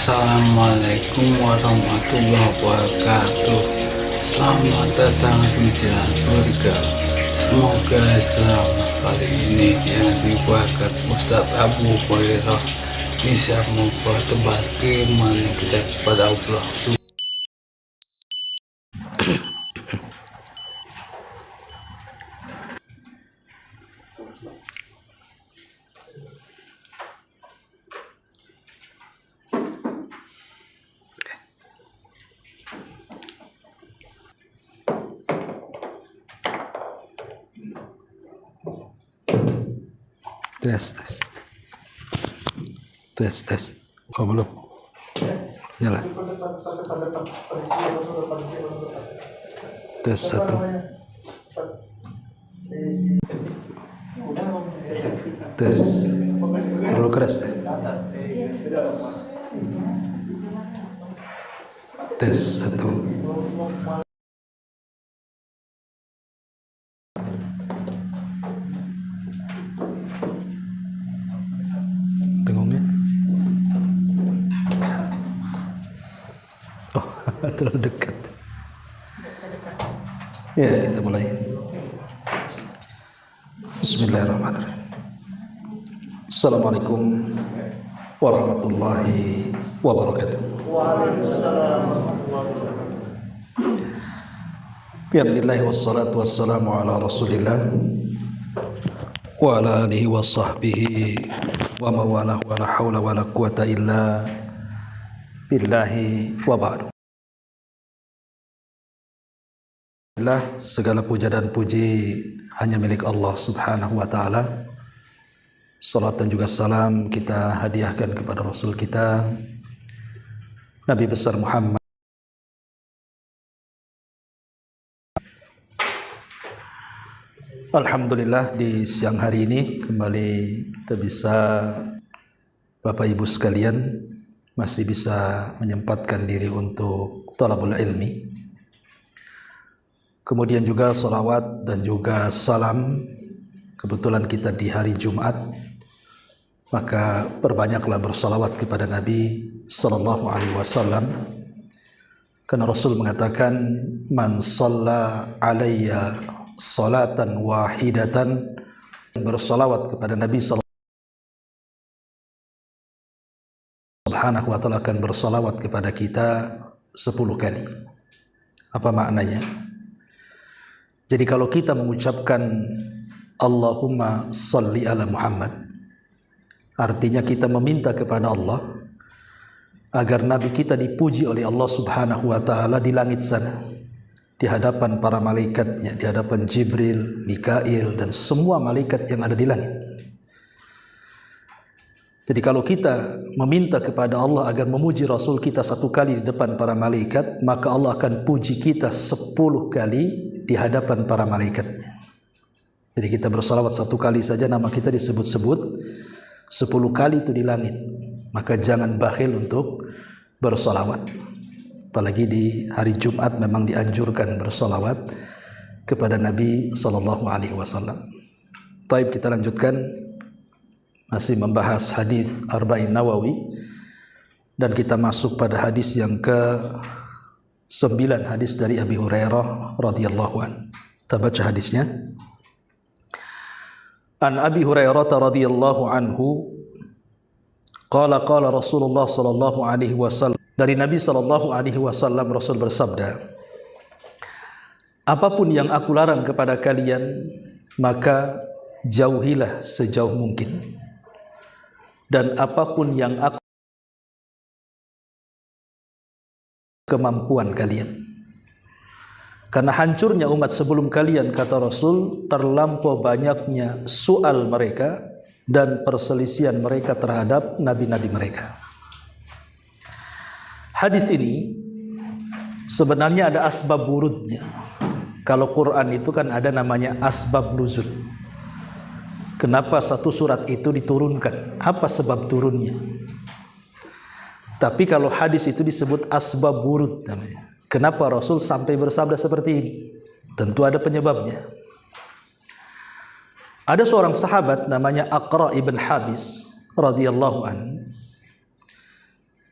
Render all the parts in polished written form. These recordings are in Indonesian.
Assalamualaikum warahmatullahi wabarakatuh. Selamat datang di jalan surga. Semoga setelah kali ini yang dibuatkan Ustadz Abu Hurairah bisa membuat tebal keimanan kita kepada Allah. Tes. Oh belum. Nyala. Tes 1. Tes. Terlalu keras ya? Tes 1. Bengongnya? Oh, terlalu dekat. Ya, kita mulai. Bismillahirrahmanirrahim. Assalamualaikum warahmatullahi wabarakatuh. Bismillah wassalatu wassalamu ala rasulillah wa ala alihi wa sahbihi wa mawalah wa la hawla wa la quwata illa billahi wa ba'du. Segala puja dan puji hanya milik Allah subhanahu wa ta'ala. Salat dan juga salam kita hadiahkan kepada Rasul kita Nabi besar Muhammad. Alhamdulillah di siang hari ini kembali kita bisa, Bapak Ibu sekalian, masih bisa menyempatkan diri untuk thalabul ilmi. Kemudian juga salawat dan juga salam, kebetulan kita di hari Jumat, maka perbanyaklah bersalawat kepada Nabi sallallahu alaihi wasallam, karena Rasul mengatakan man shalla alayya salatan wahidatan, bersalawat kepada Nabi subhanahu wa ta'ala akan bersalawat kepada kita 10 kali. Apa maknanya? Jadi kalau kita mengucapkan Allahumma salli ala Muhammad, artinya kita meminta kepada Allah agar Nabi kita dipuji oleh Allah subhanahu wa ta'ala di langit sana, di hadapan para malaikatnya, di hadapan Jibril, Mikail, dan semua malaikat yang ada di langit. Jadi kalau kita meminta kepada Allah agar memuji Rasul kita 1 kali di depan para malaikat, maka Allah akan puji kita 10 kali di hadapan para malaikatnya. Jadi kita bersalawat 1 kali saja nama kita disebut-sebut 10 kali itu di langit. Maka jangan bakhil untuk bersalawat. Apalagi di hari Jumat memang dianjurkan bersalawat kepada Nabi sallallahu alaihi wasallam. Baik, kita lanjutkan masih membahas hadis Arba'in Nawawi, dan kita masuk pada hadis yang ke-9, hadis dari Abi Hurairah radhiyallahu an. Kita baca hadisnya. An Abi Hurairah radhiyallahu anhu qala qala Rasulullah sallallahu alaihi wasallam, dari Nabi sallallahu alaihi wasallam Rasul bersabda, apapun yang aku larang kepada kalian maka jauhilah sejauh mungkin, dan apapun yang aku kemampuan kalian, karena hancurnya umat sebelum kalian, kata Rasul, terlampau banyaknya soal mereka dan perselisihan mereka terhadap nabi-nabi mereka. Hadis ini sebenarnya ada asbab wurudnya. Kalau Quran itu kan ada namanya asbab nuzul. Kenapa satu surat itu diturunkan? Apa sebab turunnya? Tapi kalau hadis itu disebut asbab wurud namanya. Kenapa Rasul sampai bersabda seperti ini? Tentu ada penyebabnya. Ada seorang sahabat namanya Aqra ibn Habis radhiyallahu an.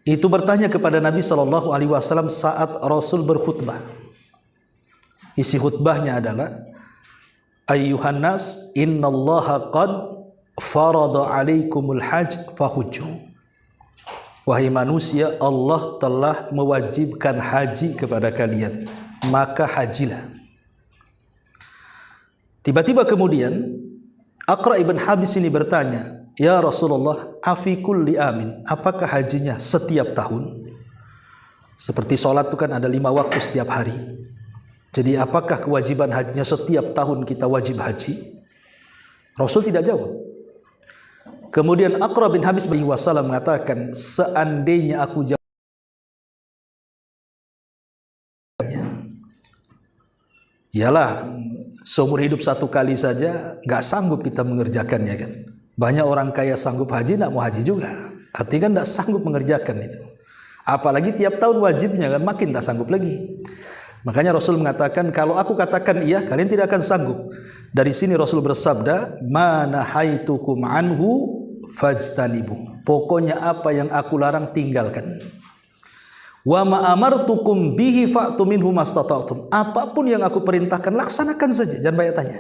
itu bertanya kepada Nabi SAW saat Rasul berkhutbah. Isi khutbahnya adalah, ayyuhan nas innallaha qad farada alaikumul hajj fahujju. Wahai manusia, Allah telah mewajibkan haji kepada kalian, maka hajilah. Tiba-tiba kemudian Aqra ibn Habis ini bertanya, ya Rasulullah, afi kulli amin, apakah hajinya setiap tahun? Seperti sholat itu kan ada 5 waktu setiap hari. Jadi apakah kewajiban hajinya setiap tahun kita wajib haji? Rasul tidak jawab. Kemudian Aqra bin Habis bin Wasallam mengatakan, seandainya aku jawab, iyalah seumur hidup 1 kali saja nggak sanggup kita mengerjakannya kan. Banyak orang kaya sanggup haji, nggak mau haji juga. Artinya kan nggak sanggup mengerjakan itu. Apalagi tiap tahun wajibnya kan, makin tak sanggup lagi. Makanya Rasul mengatakan, kalau aku katakan iya, kalian tidak akan sanggup. Dari sini Rasul bersabda, mana haitukum anhu fajtanibu. Pokoknya apa yang aku larang tinggalkan. Wa ma amartukum bihi fa'tu minhu mastata'tum. Apapun yang aku perintahkan laksanakan saja, jangan banyak tanya.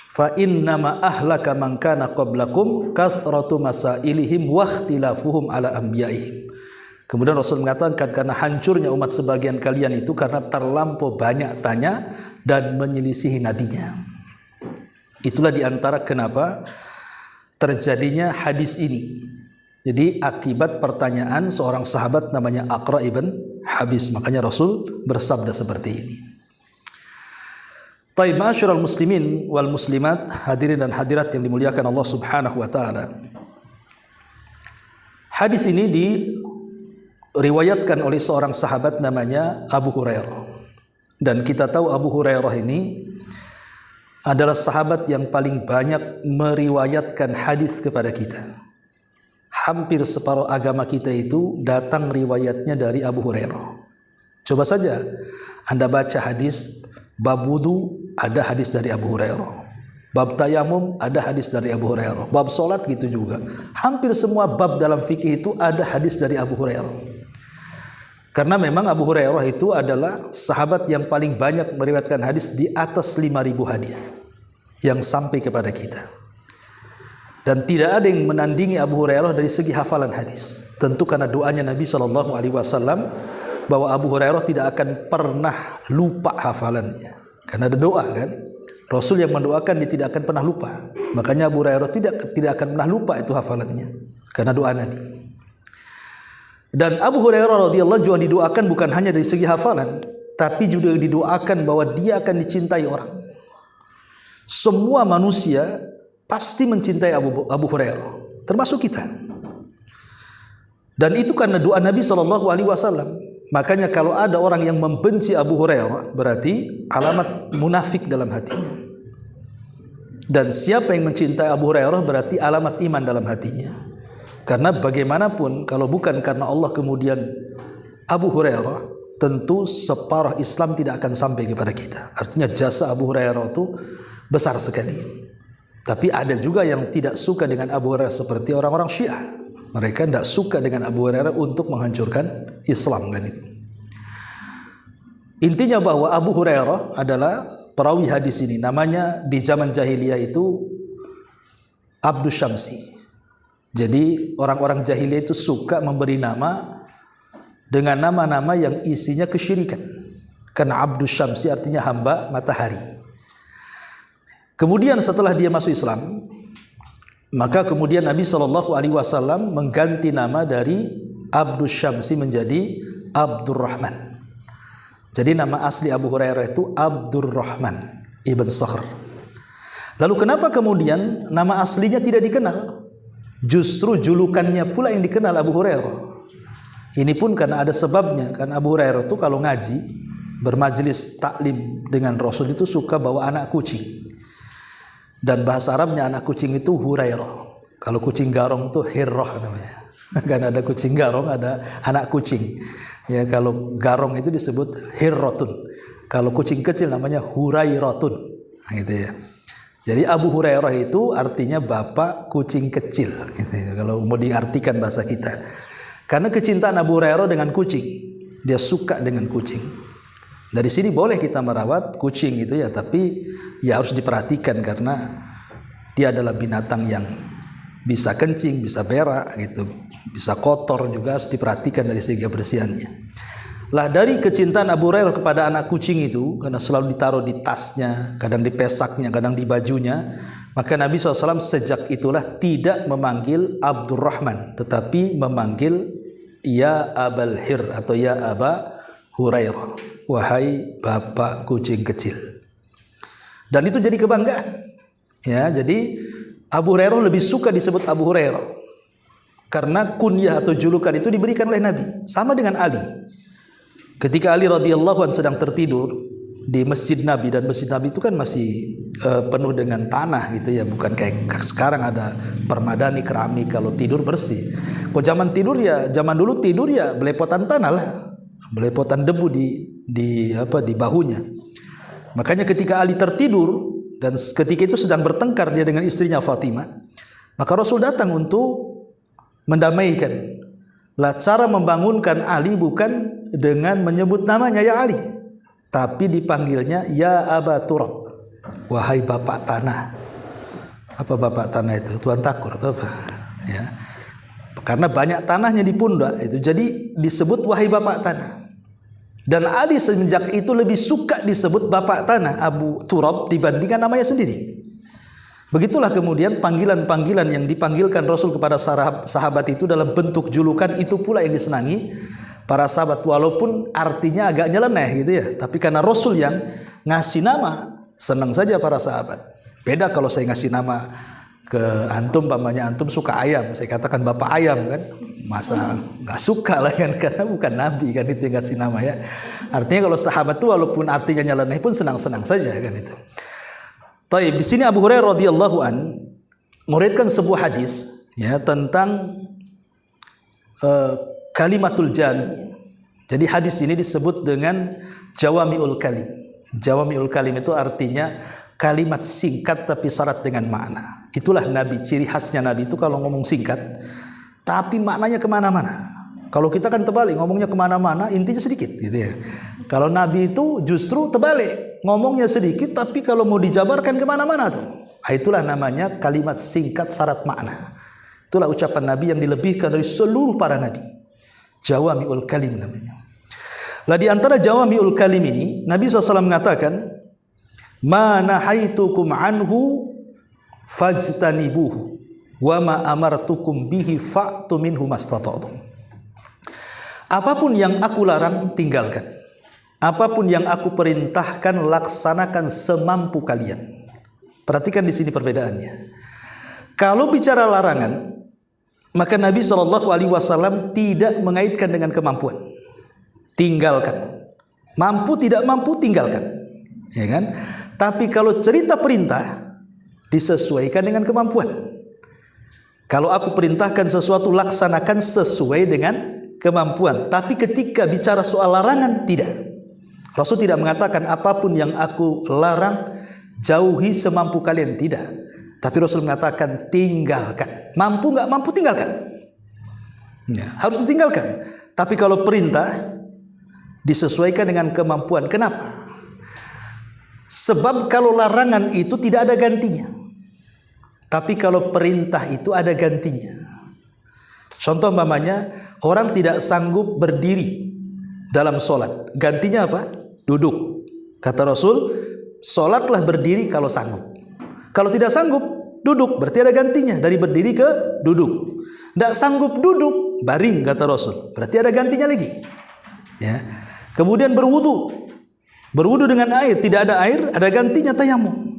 Fa innama ahlaka man kana qablakum kathratu masailihim wa ikhtilafuhum ala anbiya'ihim. Kemudian Rasul mengatakan, karena hancurnya umat sebagian kalian itu karena terlampau banyak tanya dan menyelisihi nabinya. Itulah diantara kenapa terjadinya hadis ini. Jadi akibat pertanyaan seorang sahabat namanya Aqra ibn Habis, makanya Rasul bersabda seperti ini. Taib ma'asyiral muslimin wal muslimat, hadirin dan hadirat yang dimuliakan Allah Subhanahu wa taala. Hadis ini diriwayatkan oleh seorang sahabat namanya Abu Hurairah. Dan kita tahu Abu Hurairah ini adalah sahabat yang paling banyak meriwayatkan hadis kepada kita. Hampir separuh agama kita itu datang riwayatnya dari Abu Hurairah. Coba saja Anda baca hadis bab wudu, ada hadis dari Abu Hurairah. Bab tayamum, ada hadis dari Abu Hurairah. Bab solat gitu juga. Hampir semua bab dalam fikih itu ada hadis dari Abu Hurairah. Karena memang Abu Hurairah itu adalah sahabat yang paling banyak meriwayatkan hadis, di atas 5.000 hadis yang sampai kepada kita. Dan tidak ada yang menandingi Abu Hurairah dari segi hafalan hadis. Tentu karena doanya Nabi SAW bahwa Abu Hurairah tidak akan pernah lupa hafalannya. Karena ada doa kan, Rasul yang mendoakan dia tidak akan pernah lupa. Makanya Abu Hurairah tidak akan pernah lupa itu hafalannya, karena doa Nabi. Dan Abu Hurairah radhiyallahu anhu juga didoakan bukan hanya dari segi hafalan, tapi juga didoakan bahwa dia akan dicintai orang. Semua manusia pasti mencintai Abu Hurairah, termasuk kita. Dan itu karena doa Nabi SAW. Makanya kalau ada orang yang membenci Abu Hurairah, berarti alamat munafik dalam hatinya. Dan siapa yang mencintai Abu Hurairah berarti alamat iman dalam hatinya. Karena bagaimanapun kalau bukan karena Allah kemudian Abu Hurairah, tentu separuh Islam tidak akan sampai kepada kita. Artinya jasa Abu Hurairah itu besar sekali. Tapi ada juga yang tidak suka dengan Abu Hurairah, seperti orang-orang Syiah. Mereka tidak suka dengan Abu Hurairah untuk menghancurkan Islam kan itu. Intinya bahwa Abu Hurairah adalah perawi hadis ini. Namanya di zaman jahiliyah itu Abdus Syamsi. Jadi orang-orang jahiliyah itu suka memberi nama dengan nama-nama yang isinya kesyirikan. Karena Abdus Syamsi artinya hamba matahari. Kemudian setelah dia masuk Islam, maka kemudian Nabi SAW mengganti nama dari Abdus Syamsi menjadi Abdurrahman. Jadi nama asli Abu Hurairah itu Abdurrahman ibn Sakhr. Lalu kenapa kemudian nama aslinya tidak dikenal? Justru julukannya pula yang dikenal Abu Hurairah. Ini pun karena ada sebabnya. Kan Abu Hurairah itu kalau ngaji, bermajelis taklim dengan Rasul itu suka bawa anak kucing. Dan bahasa Arabnya anak kucing itu Hurairah. Kalau kucing garong itu Hirrah namanya. Karena ada kucing garong, ada anak kucing. Ya, kalau garong itu disebut Hirratun. Kalau kucing kecil namanya Hurairatun. Nah, gitu ya. Jadi Abu Hurairah itu artinya bapak kucing kecil gitu ya, kalau mau diartikan bahasa kita. Karena kecintaan Abu Hurairah dengan kucing, dia suka dengan kucing. Dari sini boleh kita merawat kucing itu ya, tapi ya harus diperhatikan karena dia adalah binatang yang bisa kencing, bisa berak gitu, bisa kotor, juga harus diperhatikan dari segi kebersihannya. Lah dari kecintaan Abu Hurairah kepada anak kucing itu, karena selalu ditaruh di tasnya, kadang di pesaknya, kadang di bajunya, maka Nabi SAW sejak itulah tidak memanggil Abdurrahman, tetapi memanggil ya Abal Hir atau ya Aba Hurairah, wahai bapak kucing kecil. Dan itu jadi kebanggaan. Ya, jadi Abu Hurairah lebih suka disebut Abu Hurairah karena kunyah atau julukan itu diberikan oleh Nabi. Sama dengan Ali. Ketika Ali radhiyallahu anhu sedang tertidur di Masjid Nabi, dan Masjid Nabi itu kan masih penuh dengan tanah gitu ya, bukan kayak sekarang ada permadani keramik kalau tidur bersih. Kok zaman dulu tidur ya belepotan tanah lah, belepotan debu di bahunya. Makanya ketika Ali tertidur dan ketika itu sedang bertengkar dia dengan istrinya Fatimah, maka Rasul datang untuk mendamaikan. Lah cara membangunkan Ali bukan dengan menyebut namanya ya Ali, tapi dipanggilnya ya Aba Turab, wahai bapak tanah. Apa bapak tanah itu? Tuan Takur atau apa? Ya. Karena banyak tanahnya di pundak itu, jadi disebut wahai bapak tanah. Dan Ali semenjak itu lebih suka disebut bapak tanah Abu Turab dibandingkan namanya sendiri. Begitulah kemudian panggilan-panggilan yang dipanggilkan Rasul kepada sahabat itu dalam bentuk julukan, itu pula yang disenangi para sahabat, walaupun artinya agak nyeleneh gitu ya. Tapi karena Rasul yang ngasih nama, senang saja para sahabat. Beda kalau saya ngasih nama ke antum, pamannya antum suka ayam, saya katakan bapak ayam kan, masa nggak suka lah kan, karena bukan Nabi kan itu yang ngasih nama ya. Artinya kalau sahabat itu walaupun artinya nyeleneh pun senang-senang saja kan itu. Taib, di sini Abu Hurairah radhiyallahu an meriwayatkan sebuah hadis ya tentang kalimatul jami. Jadi hadis ini disebut dengan jawamiul kalim. Jawamiul kalim itu artinya kalimat singkat tapi syarat dengan makna. Itulah Nabi, ciri khasnya Nabi itu kalau ngomong singkat tapi maknanya kemana-mana. Kalau kita kan terbalik, ngomongnya kemana-mana, intinya sedikit gitu ya. Kalau Nabi itu justru terbalik, ngomongnya sedikit tapi kalau mau dijabarkan kemana-mana tuh. Itulah namanya kalimat singkat syarat makna. Itulah ucapan Nabi yang dilebihkan dari seluruh para Nabi. Jawamiul kalim namanya. Lah di antara jawamiul kalim ini, Nabi SAW mengatakan, ma nahaitukum anhu fajtanibuhu wa ma amartukum bihi fa'tu minhu mastata'tum. Apapun yang aku larang tinggalkan, apapun yang aku perintahkan laksanakan semampu kalian. Perhatikan di sini perbedaannya. Kalau bicara larangan, maka Nabi SAW tidak mengaitkan dengan kemampuan. Tinggalkan. Mampu tidak mampu tinggalkan. Ya kan? Tapi kalau cerita perintah disesuaikan dengan kemampuan. Kalau aku perintahkan sesuatu laksanakan sesuai dengan kemampuan. Tapi ketika bicara soal larangan tidak. Rasul tidak mengatakan apapun yang aku larang jauhi semampu kalian, tidak. Tapi Rasul mengatakan tinggalkan. Mampu nggak mampu tinggalkan. Ya, harus ditinggalkan. Tapi kalau perintah disesuaikan dengan kemampuan. Kenapa? Sebab kalau larangan itu tidak ada gantinya. Tapi kalau perintah itu ada gantinya. Contoh umpamanya orang tidak sanggup berdiri dalam sholat, gantinya apa? Duduk. Kata Rasul, sholatlah berdiri kalau sanggup. Kalau tidak sanggup, duduk. Berarti ada gantinya, dari berdiri ke duduk. Tidak sanggup duduk, baring kata Rasul. Berarti ada gantinya lagi. Ya. Kemudian berwudu. Berwudu dengan air, tidak ada air, ada gantinya tayamum.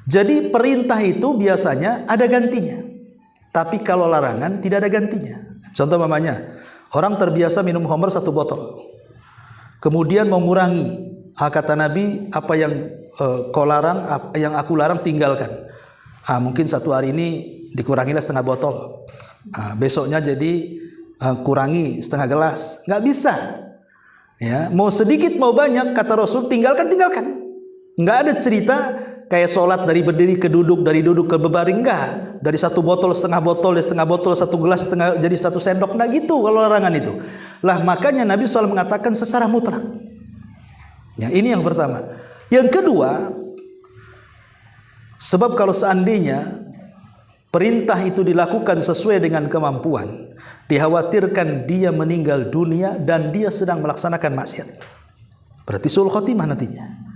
Jadi perintah itu biasanya ada gantinya. Tapi kalau larangan tidak ada gantinya. Contoh mamanya, orang terbiasa minum khamr 1 botol. Kemudian mau mengurangi. Kata Nabi, apa yang kau larang, yang aku larang tinggalkan. Mungkin 1 hari ini dikurangilah 1/2 botol. Besoknya jadi kurangi 1/2 gelas. Nggak bisa. Ya, mau sedikit mau banyak kata Rasul tinggalkan. Nggak ada cerita kayak sholat dari berdiri ke duduk, dari duduk ke berbaring, enggak. Dari satu botol, setengah botol, satu gelas, setengah jadi satu sendok, enggak gitu kalau larangan itu. Lah makanya Nabi SAW mengatakan secara mutlak. Ya, ini yang pertama. Yang kedua, sebab kalau seandainya perintah itu dilakukan sesuai dengan kemampuan, dikhawatirkan dia meninggal dunia dan dia sedang melaksanakan maksiat. Berarti suul khotimah nantinya.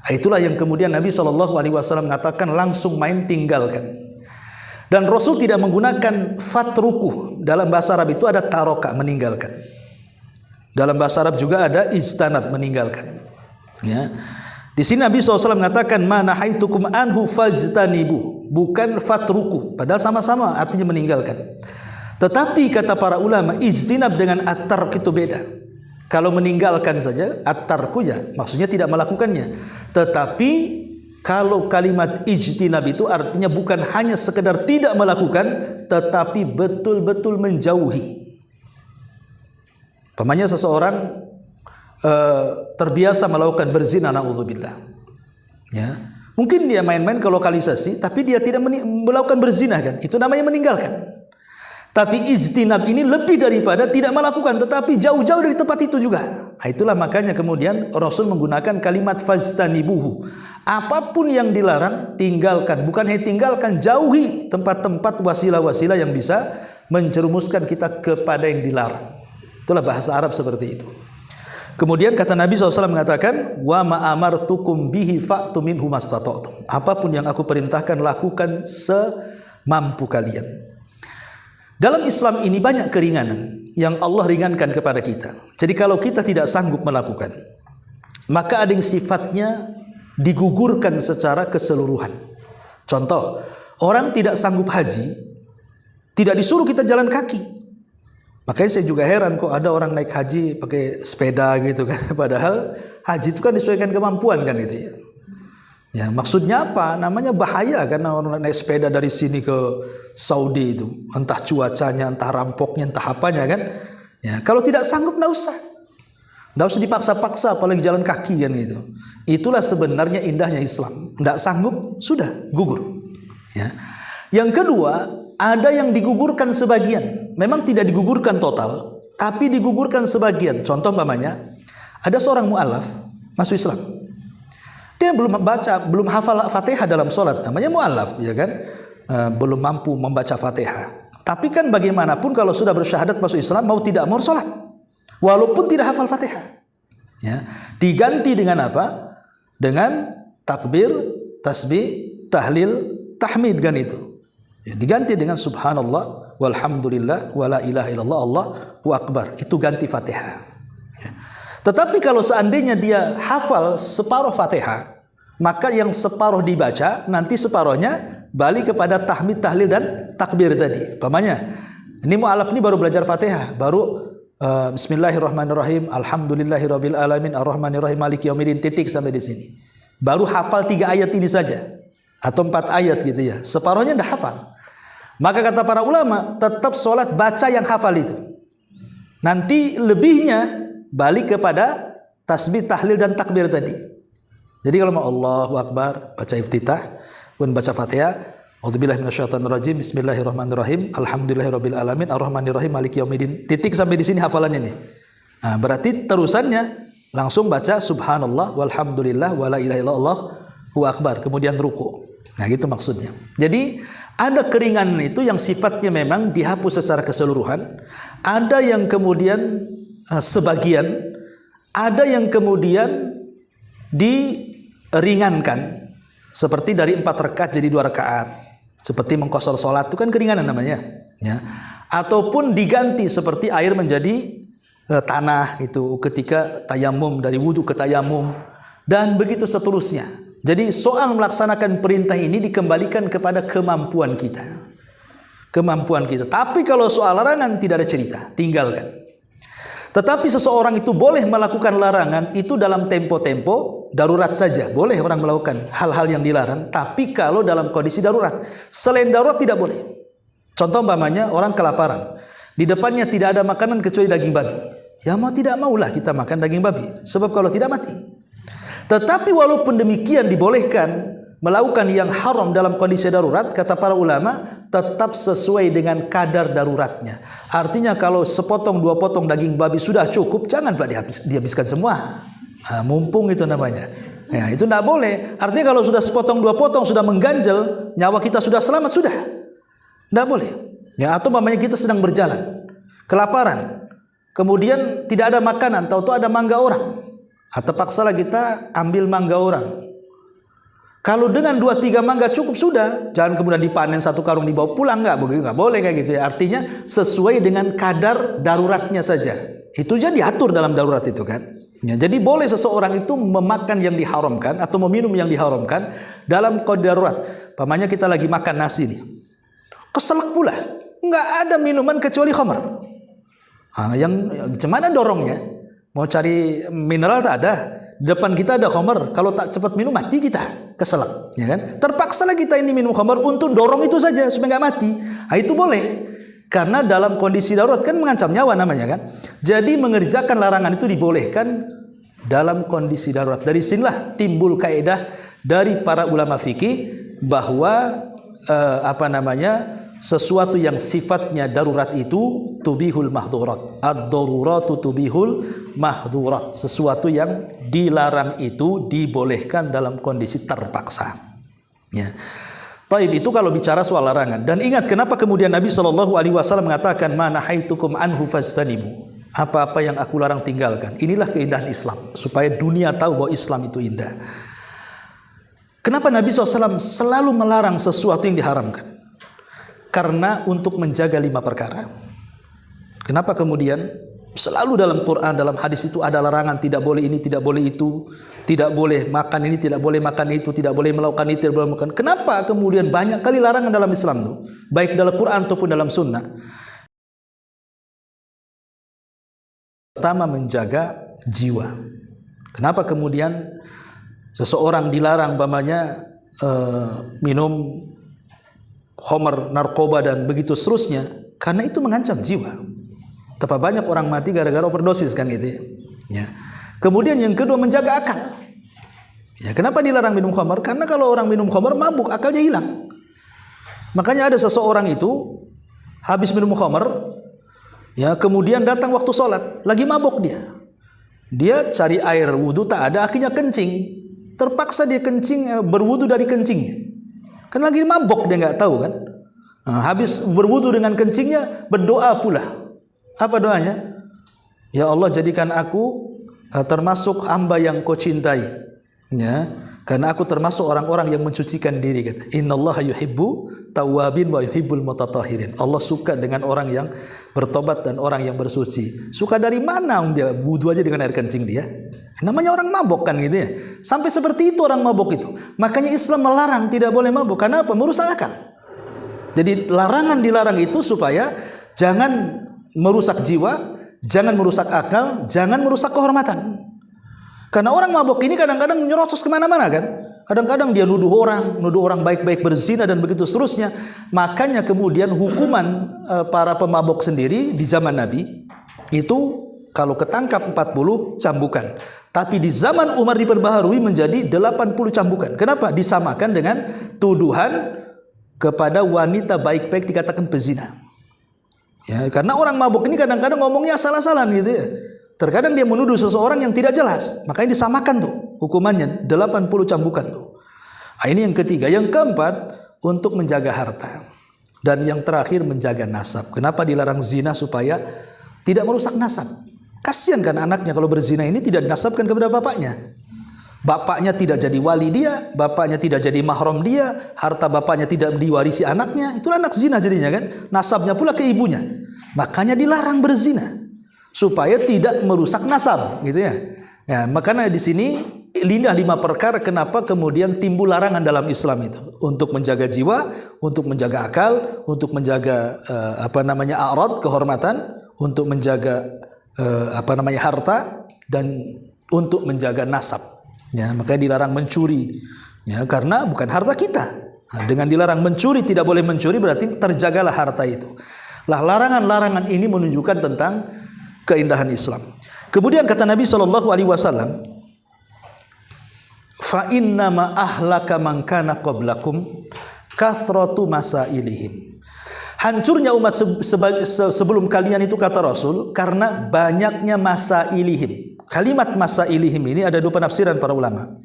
Itulah yang kemudian Nabi SAW mengatakan langsung main tinggalkan. Dan Rasul tidak menggunakan fatruku. Dalam bahasa Arab itu ada taroka, meninggalkan. Dalam bahasa Arab juga ada ijtanab, meninggalkan. Ya. Di sini Nabi SAW mengatakan manahaitukum anhu fajtanibu, bukan fatruku. Padahal sama-sama artinya meninggalkan. Tetapi kata para ulama, ijtinab dengan at-tark itu beda. Kalau meninggalkan saja, at-tarku ya, maksudnya tidak melakukannya. Tetapi kalau kalimat ijtinab itu artinya bukan hanya sekedar tidak melakukan, tetapi betul-betul menjauhi. Pamannya seseorang terbiasa melakukan berzina, na'udzubillah. Ya, mungkin dia main-main ke lokalisasi, tapi dia tidak melakukan berzina kan? Itu namanya meninggalkan. Tapi ijtinab ini lebih daripada tidak melakukan, tetapi jauh-jauh dari tempat itu juga. Nah, itulah makanya kemudian Rasul menggunakan kalimat fajtanibuhu. Apapun yang dilarang, tinggalkan. Bukan hanya tinggalkan, jauhi tempat-tempat wasilah-wasilah yang bisa menjerumuskan kita kepada yang dilarang. Itulah bahasa Arab seperti itu. Kemudian kata Nabi SAW mengatakan, wa ma'amartukum bihi fa'tu minhu mastata'tum. Apapun yang aku perintahkan, lakukan semampu kalian. Dalam Islam ini banyak keringanan yang Allah ringankan kepada kita. Jadi kalau kita tidak sanggup melakukan, maka ada yang sifatnya digugurkan secara keseluruhan. Contoh, orang tidak sanggup haji, tidak disuruh kita jalan kaki. Makanya saya juga heran kok ada orang naik haji pakai sepeda gitu kan. Padahal haji itu kan disesuaikan kemampuan kan itu ya. Ya, maksudnya apa? Namanya bahaya karena orang naik sepeda dari sini ke Saudi itu, entah cuacanya, entah rampoknya, entah apanya kan. Ya, kalau tidak sanggup enggak usah dipaksa-paksa, apalagi jalan kaki kan gitu. Itulah sebenarnya indahnya Islam. Enggak sanggup, sudah gugur. Ya. Yang kedua, ada yang digugurkan sebagian. Memang tidak digugurkan total, tapi digugurkan sebagian. Contoh umpamanya, ada seorang mu'alaf masuk Islam. Dia belum membaca, belum hafal Fatihah dalam sholat, namanya mu'alaf, ya kan? Belum mampu membaca Fatihah. Tapi kan bagaimanapun kalau sudah bersyahadat masuk Islam, mau tidak mau sholat, walaupun tidak hafal Fatihah. Ya, diganti dengan apa? Dengan takbir, tasbih, tahlil, tahmid kan itu. Ya, diganti dengan subhanallah, walhamdulillah, wala ilaha illallah, Allahu akbar. Itu ganti Fatihah. Ya. Tetapi kalau seandainya dia hafal separuh Fatihah, maka yang separuh dibaca, nanti separuhnya balik kepada tahmid, tahlil dan takbir tadi. Pamannya, ini mu'alaf ini baru belajar Fatihah, baru bismillahirrahmanirrahim, alhamdulillahirabbil alamin, arrahmanirrahim, maliki yaumiddin, titik sampai di sini. Baru hafal 3 ayat ini saja atau 4 ayat gitu ya. Separuhnya dah hafal. Maka kata para ulama, tetap sholat baca yang hafal itu. Nanti lebihnya balik kepada tasbih, tahlil dan takbir tadi. Jadi kalau mau Allahu Akbar, baca iftitah, kemudian baca Fatihah, a'udzubillahi minasyaitonirrajim, bismillahirrahmanirrahim, alhamdulillahirabbil alamin, arrahmanirrahim, maliki yaumiddin. Titik sampai di sini hafalannya nih. Nah, berarti terusannya langsung baca subhanallah walhamdulillah wala ilaha illallah hu akbar, kemudian ruku. Nah, gitu maksudnya. Jadi ada keringanan itu yang sifatnya memang dihapus secara keseluruhan, ada yang kemudian sebagian, ada yang kemudian diringankan, seperti dari 4 rakaat jadi 2 rakaat, seperti mengqashar sholat itu kan keringanan namanya ya. Ataupun diganti seperti air menjadi tanah itu ketika tayamum, dari wudu ke tayamum, dan begitu seterusnya. Jadi soal melaksanakan perintah ini dikembalikan kepada kemampuan kita. Tapi kalau soal larangan tidak ada cerita, tinggalkan. Tetapi seseorang itu boleh melakukan larangan itu dalam tempo-tempo darurat saja. Boleh orang melakukan hal-hal yang dilarang, tapi kalau dalam kondisi darurat. Selain darurat tidak boleh. Contoh umpamanya orang kelaparan, di depannya tidak ada makanan kecuali daging babi. Ya mau tidak maulah kita makan daging babi, sebab kalau tidak mati. Tetapi walaupun demikian dibolehkan, melakukan yang haram dalam kondisi darurat, kata para ulama, tetap sesuai dengan kadar daruratnya. Artinya kalau sepotong 2 potong daging babi sudah cukup, jangan pula dihabiskan semua. Mumpung itu namanya. Ya, itu tidak boleh. Artinya kalau sudah sepotong 2 potong sudah mengganjal, nyawa kita sudah selamat, sudah. Tidak boleh. Ya, atau mamanya kita sedang berjalan, kelaparan, kemudian tidak ada makanan, tahu-tahu ada mangga orang. Terpaksalah kita ambil mangga orang. Kalau dengan 2-3 mangga cukup sudah, jangan kemudian dipanen 1 karung dibawa pulang, nggak boleh kayak gitu ya. Artinya sesuai dengan kadar daruratnya saja. Itu jadi diatur dalam darurat itu kan. Ya, jadi boleh seseorang itu memakan yang diharamkan atau meminum yang diharamkan dalam kondisi darurat. Pamannya kita lagi makan nasi nih, keselak pula, nggak ada minuman kecuali khamar. Yang gimana dorongnya? Mau cari mineral tak ada. Di depan kita ada khamar, kalau tak cepat minum mati kita, keselak, ya kan? Terpaksalah kita ini minum khamar untuk dorong itu saja supaya nggak mati. Itu boleh, karena dalam kondisi darurat kan mengancam nyawa namanya kan. Jadi mengerjakan larangan itu dibolehkan dalam kondisi darurat. Dari sinilah timbul kaidah dari para ulama fikih bahwa sesuatu yang sifatnya darurat itu tubihul mahdurat. Ad-daruratu tubihul mahdurat. Sesuatu yang dilarang itu dibolehkan dalam kondisi terpaksa. Ya. Taib, itu kalau bicara soal larangan. Dan ingat kenapa kemudian Nabi SAW mengatakan ma nahaitukum anhu fajtanibu. Apa-apa yang aku larang tinggalkan. Inilah keindahan Islam, supaya dunia tahu bahwa Islam itu indah. Kenapa Nabi SAW selalu melarang sesuatu yang diharamkan? Karena untuk menjaga 5 perkara. Kenapa kemudian selalu dalam Quran, dalam hadis itu ada larangan, tidak boleh ini, tidak boleh itu, tidak boleh makan ini, tidak boleh makan itu, tidak boleh melakukan itu, tidak boleh makan. Kenapa kemudian banyak kali larangan dalam Islam itu, baik dalam Quran ataupun dalam Sunnah? Pertama, menjaga jiwa. Kenapa kemudian seseorang dilarang minum khamar, narkoba dan begitu seterusnya? Karena itu mengancam jiwa. Betapa banyak orang mati gara-gara overdosis kan gitu ya. Kemudian yang kedua, menjaga akal. Ya, kenapa dilarang minum khamar? Karena kalau orang minum khamar mabuk, akalnya hilang. Makanya ada seseorang itu habis minum khamar, ya, kemudian datang waktu sholat, lagi mabuk dia. Dia cari air wudhu tak ada, akhirnya kencing. Terpaksa dia kencing, berwudhu dari kencingnya. Kan lagi mabok, dia nggak tahu kan. Habis berwudu dengan kencingnya, berdoa pula. Apa doanya? Ya Allah, jadikan aku termasuk hamba yang kau cintai. Ya, karena aku termasuk orang-orang yang mensucikan diri. Kata, Innallaha yuhibbu tawwabin wa yuhibbul mutatahhirin. Allah suka dengan orang yang bertobat dan orang yang bersuci. Suka dari mana dia wudu aja dengan air kencing dia? Namanya orang mabok kan gitu ya. Sampai seperti itu orang mabok itu. Makanya Islam melarang tidak boleh mabok. Karena apa? Merusak akal. Jadi larangan dilarang itu supaya jangan merusak jiwa, jangan merusak akal, jangan merusak kehormatan. Karena orang mabok ini kadang-kadang nyerocos kemana-mana kan. Kadang-kadang dia nuduh orang baik-baik berzina dan begitu seterusnya. Makanya kemudian hukuman para pemabok sendiri di zaman Nabi itu kalau ketangkap 40 cambukan. Tapi di zaman Umar diperbaharui menjadi 80 cambukan. Kenapa? Disamakan dengan tuduhan kepada wanita baik-baik dikatakan pezina. Ya, karena orang mabuk ini kadang-kadang ngomongnya salah-salah gitu ya. Terkadang dia menuduh seseorang yang tidak jelas, makanya disamakan tuh hukumannya 80 cambukan tuh. Ini yang ketiga. Yang keempat, untuk menjaga harta. Dan yang terakhir, menjaga nasab. Kenapa dilarang zina? Supaya tidak merusak nasab. Kasihan kan anaknya kalau berzina ini tidak dinasabkan kepada bapaknya. Bapaknya tidak jadi wali dia, bapaknya tidak jadi mahram dia, harta bapaknya tidak diwarisi anaknya. Itulah anak zina jadinya kan. Nasabnya pula ke ibunya. Makanya dilarang berzina supaya tidak merusak nasab, gitu ya. Ya, makanya di sini lindah 5 perkara kenapa kemudian timbul larangan dalam Islam itu, untuk menjaga jiwa, untuk menjaga akal, untuk menjaga a'rad, kehormatan, untuk menjaga harta, dan untuk menjaga nasab. Ya, makanya dilarang mencuri. Ya, karena bukan harta kita. Nah, dengan dilarang mencuri, tidak boleh mencuri, berarti terjagalah harta itu. Lah, larangan-larangan ini menunjukkan tentang keindahan Islam. Kemudian kata Nabi SAW, fa inna ma ahlaka man kana qablakum kathratu masailihim. Hancurnya umat sebelum kalian itu, kata Rasul, karena banyaknya masailihim. Kalimat masailihim ini ada dua penafsiran para ulama.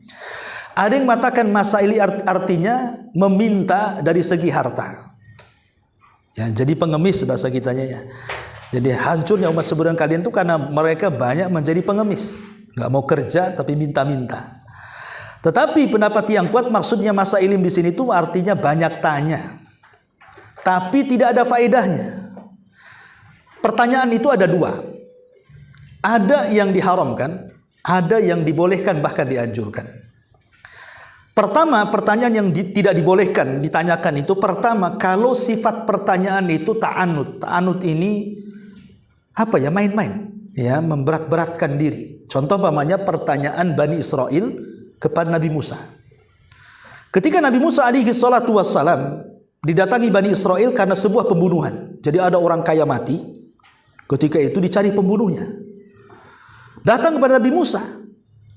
Ada yang mengatakan masaili artinya meminta dari segi harta. Ya, jadi pengemis bahasa kitanya ya. Jadi hancurnya umat sebelum kalian itu karena mereka banyak menjadi pengemis, nggak mau kerja tapi minta-minta. Tetapi pendapat yang kuat maksudnya masailihim di sini itu artinya banyak tanya, tapi tidak ada faedahnya. Pertanyaan itu ada dua. Ada yang diharamkan, ada yang dibolehkan bahkan dianjurkan. Pertama, pertanyaan yang tidak dibolehkan ditanyakan itu, pertama, kalau sifat pertanyaan itu ta'anud. Ta'anud ini apa ya? Main-main, ya, memberat-beratkan diri. Contoh umpamanya pertanyaan Bani Israel kepada Nabi Musa. Ketika Nabi Musa alaihi salatu wassalam didatangi Bani Israel karena sebuah pembunuhan. Jadi ada orang kaya mati, ketika itu dicari pembunuhnya. Datang kepada Nabi Musa,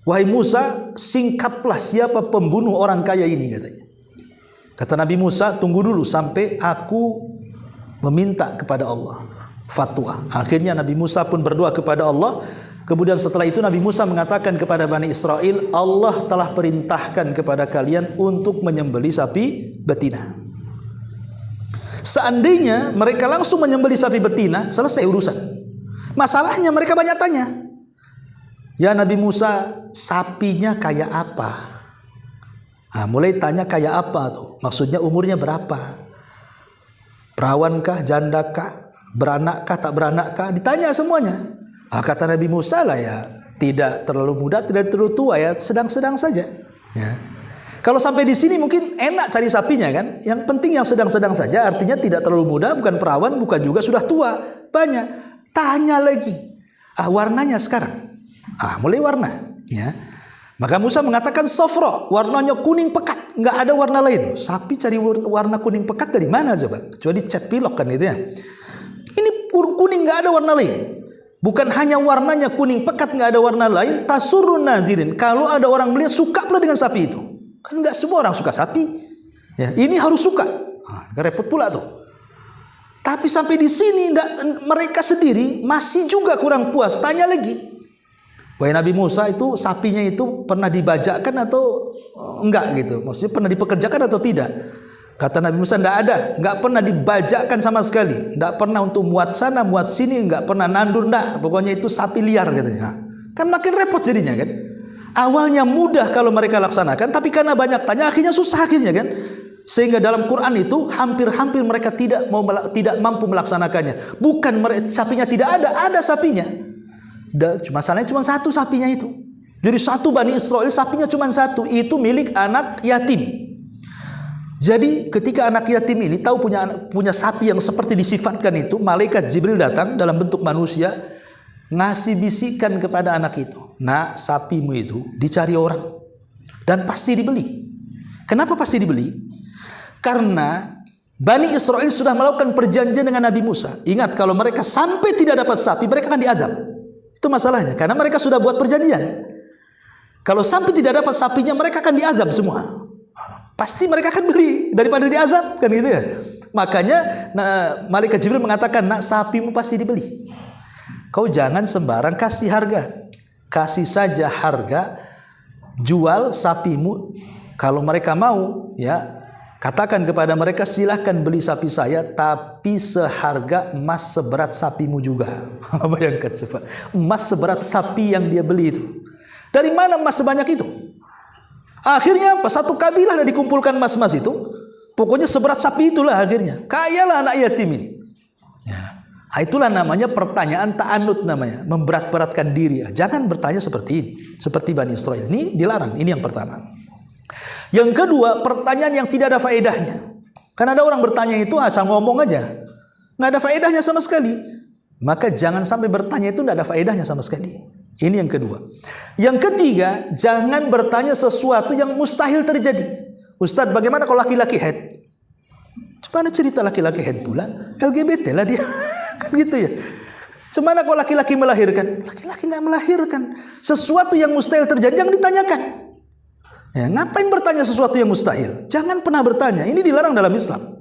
wahai Musa, singkaplah siapa pembunuh orang kaya ini, katanya. Kata Nabi Musa, tunggu dulu sampai aku meminta kepada Allah fatwa. Akhirnya Nabi Musa pun berdoa kepada Allah. Kemudian setelah itu Nabi Musa mengatakan kepada Bani Israel, Allah telah perintahkan kepada kalian untuk menyembelih sapi betina. Seandainya mereka langsung menyembelih sapi betina, selesai urusan. Masalahnya mereka banyak tanya. Ya Nabi Musa, sapinya kayak apa? Nah, mulai tanya kayak apa tuh? Maksudnya umurnya berapa? Perawankah, jandakah, beranakkah, tak beranakkah? Ditanya semuanya. Kata Nabi Musa lah ya, tidak terlalu muda, tidak terlalu tua ya, sedang-sedang saja. Ya. Kalau sampai di sini mungkin enak cari sapinya kan? Yang penting yang sedang-sedang saja, artinya tidak terlalu muda, bukan perawan, bukan juga sudah tua. Banyak. Tanya lagi. Warnanya sekarang. Mulai warna, ya. Maka Musa mengatakan safra, warnanya kuning pekat, nggak ada warna lain. Sapi cari warna kuning pekat dari mana coba? Kecuali cat pilok kan itu ya. Ini kuning nggak ada warna lain. Bukan hanya warnanya kuning pekat nggak ada warna lain, tasurun nadirin. Kalau ada orang melihat suka pula dengan sapi itu. Kan nggak semua orang suka sapi. Ya, ini harus suka. Repot pula tuh. Tapi sampai di sini mereka sendiri masih juga kurang puas. Tanya lagi. Wahai Nabi Musa, itu sapinya itu pernah dibajakkan atau enggak gitu? Maksudnya pernah dipekerjakan atau tidak? Kata Nabi Musa, enggak ada, enggak pernah dibajakkan sama sekali, enggak pernah untuk muat sana, muat sini, enggak pernah nandur, enggak. Pokoknya itu sapi liar katanya. Kan makin repot jadinya kan. Awalnya mudah kalau mereka laksanakan, tapi karena banyak tanya akhirnya susah akhirnya kan. Sehingga dalam Quran itu hampir-hampir mereka tidak mampu melaksanakannya. Bukan sapinya tidak ada sapinya. Masalahnya cuma satu sapinya itu. Jadi satu Bani Israel sapinya cuma satu, itu milik anak yatim. Jadi ketika anak yatim ini tahu punya sapi yang seperti disifatkan itu, malaikat Jibril datang dalam bentuk manusia, ngasih bisikan kepada anak itu, nak, sapimu itu dicari orang dan pasti dibeli. Kenapa pasti dibeli? Karena Bani Israel sudah melakukan perjanjian dengan Nabi Musa. Ingat, kalau mereka sampai tidak dapat sapi, mereka akan diadab. Itu masalahnya, karena mereka sudah buat perjanjian. Kalau sampai tidak dapat sapinya, mereka akan diazab semua. Pasti mereka akan beli daripada diazab, kan gitu ya. Makanya malaikat Jibril mengatakan, nak, sapimu pasti dibeli. Kau jangan sembarang kasih harga. Kasih saja harga, jual sapimu. Kalau mereka mau, ya, katakan kepada mereka, silahkan beli sapi saya, tapi seharga emas seberat sapimu juga. Bayangkan coba, emas seberat sapi yang dia beli itu. Dari mana emas sebanyak itu? Akhirnya apa? Satu kabilah dan dikumpulkan emas-emas itu. Pokoknya seberat sapi itulah akhirnya. Kayalah anak yatim ini. Ya. Itulah namanya pertanyaan ta'anud namanya. Memberat-beratkan diri. Jangan bertanya seperti ini. Seperti Bani Israel. Ini dilarang. Ini yang pertama. Yang kedua, pertanyaan yang tidak ada faedahnya. Karena ada orang bertanya itu asal ngomong aja, nggak ada faedahnya sama sekali. Maka jangan sampai bertanya itu nggak ada faedahnya sama sekali. Ini yang kedua. Yang ketiga, jangan bertanya sesuatu yang mustahil terjadi. Ustadz, bagaimana kalau laki-laki head? Gimana cerita laki-laki head pula? LGBT lah dia, kan gitu ya. Gimana kalau laki-laki melahirkan? Laki-laki nggak melahirkan. Sesuatu yang mustahil terjadi yang ditanyakan. Ya, ngapain bertanya sesuatu yang mustahil? Jangan pernah bertanya. Ini dilarang dalam Islam.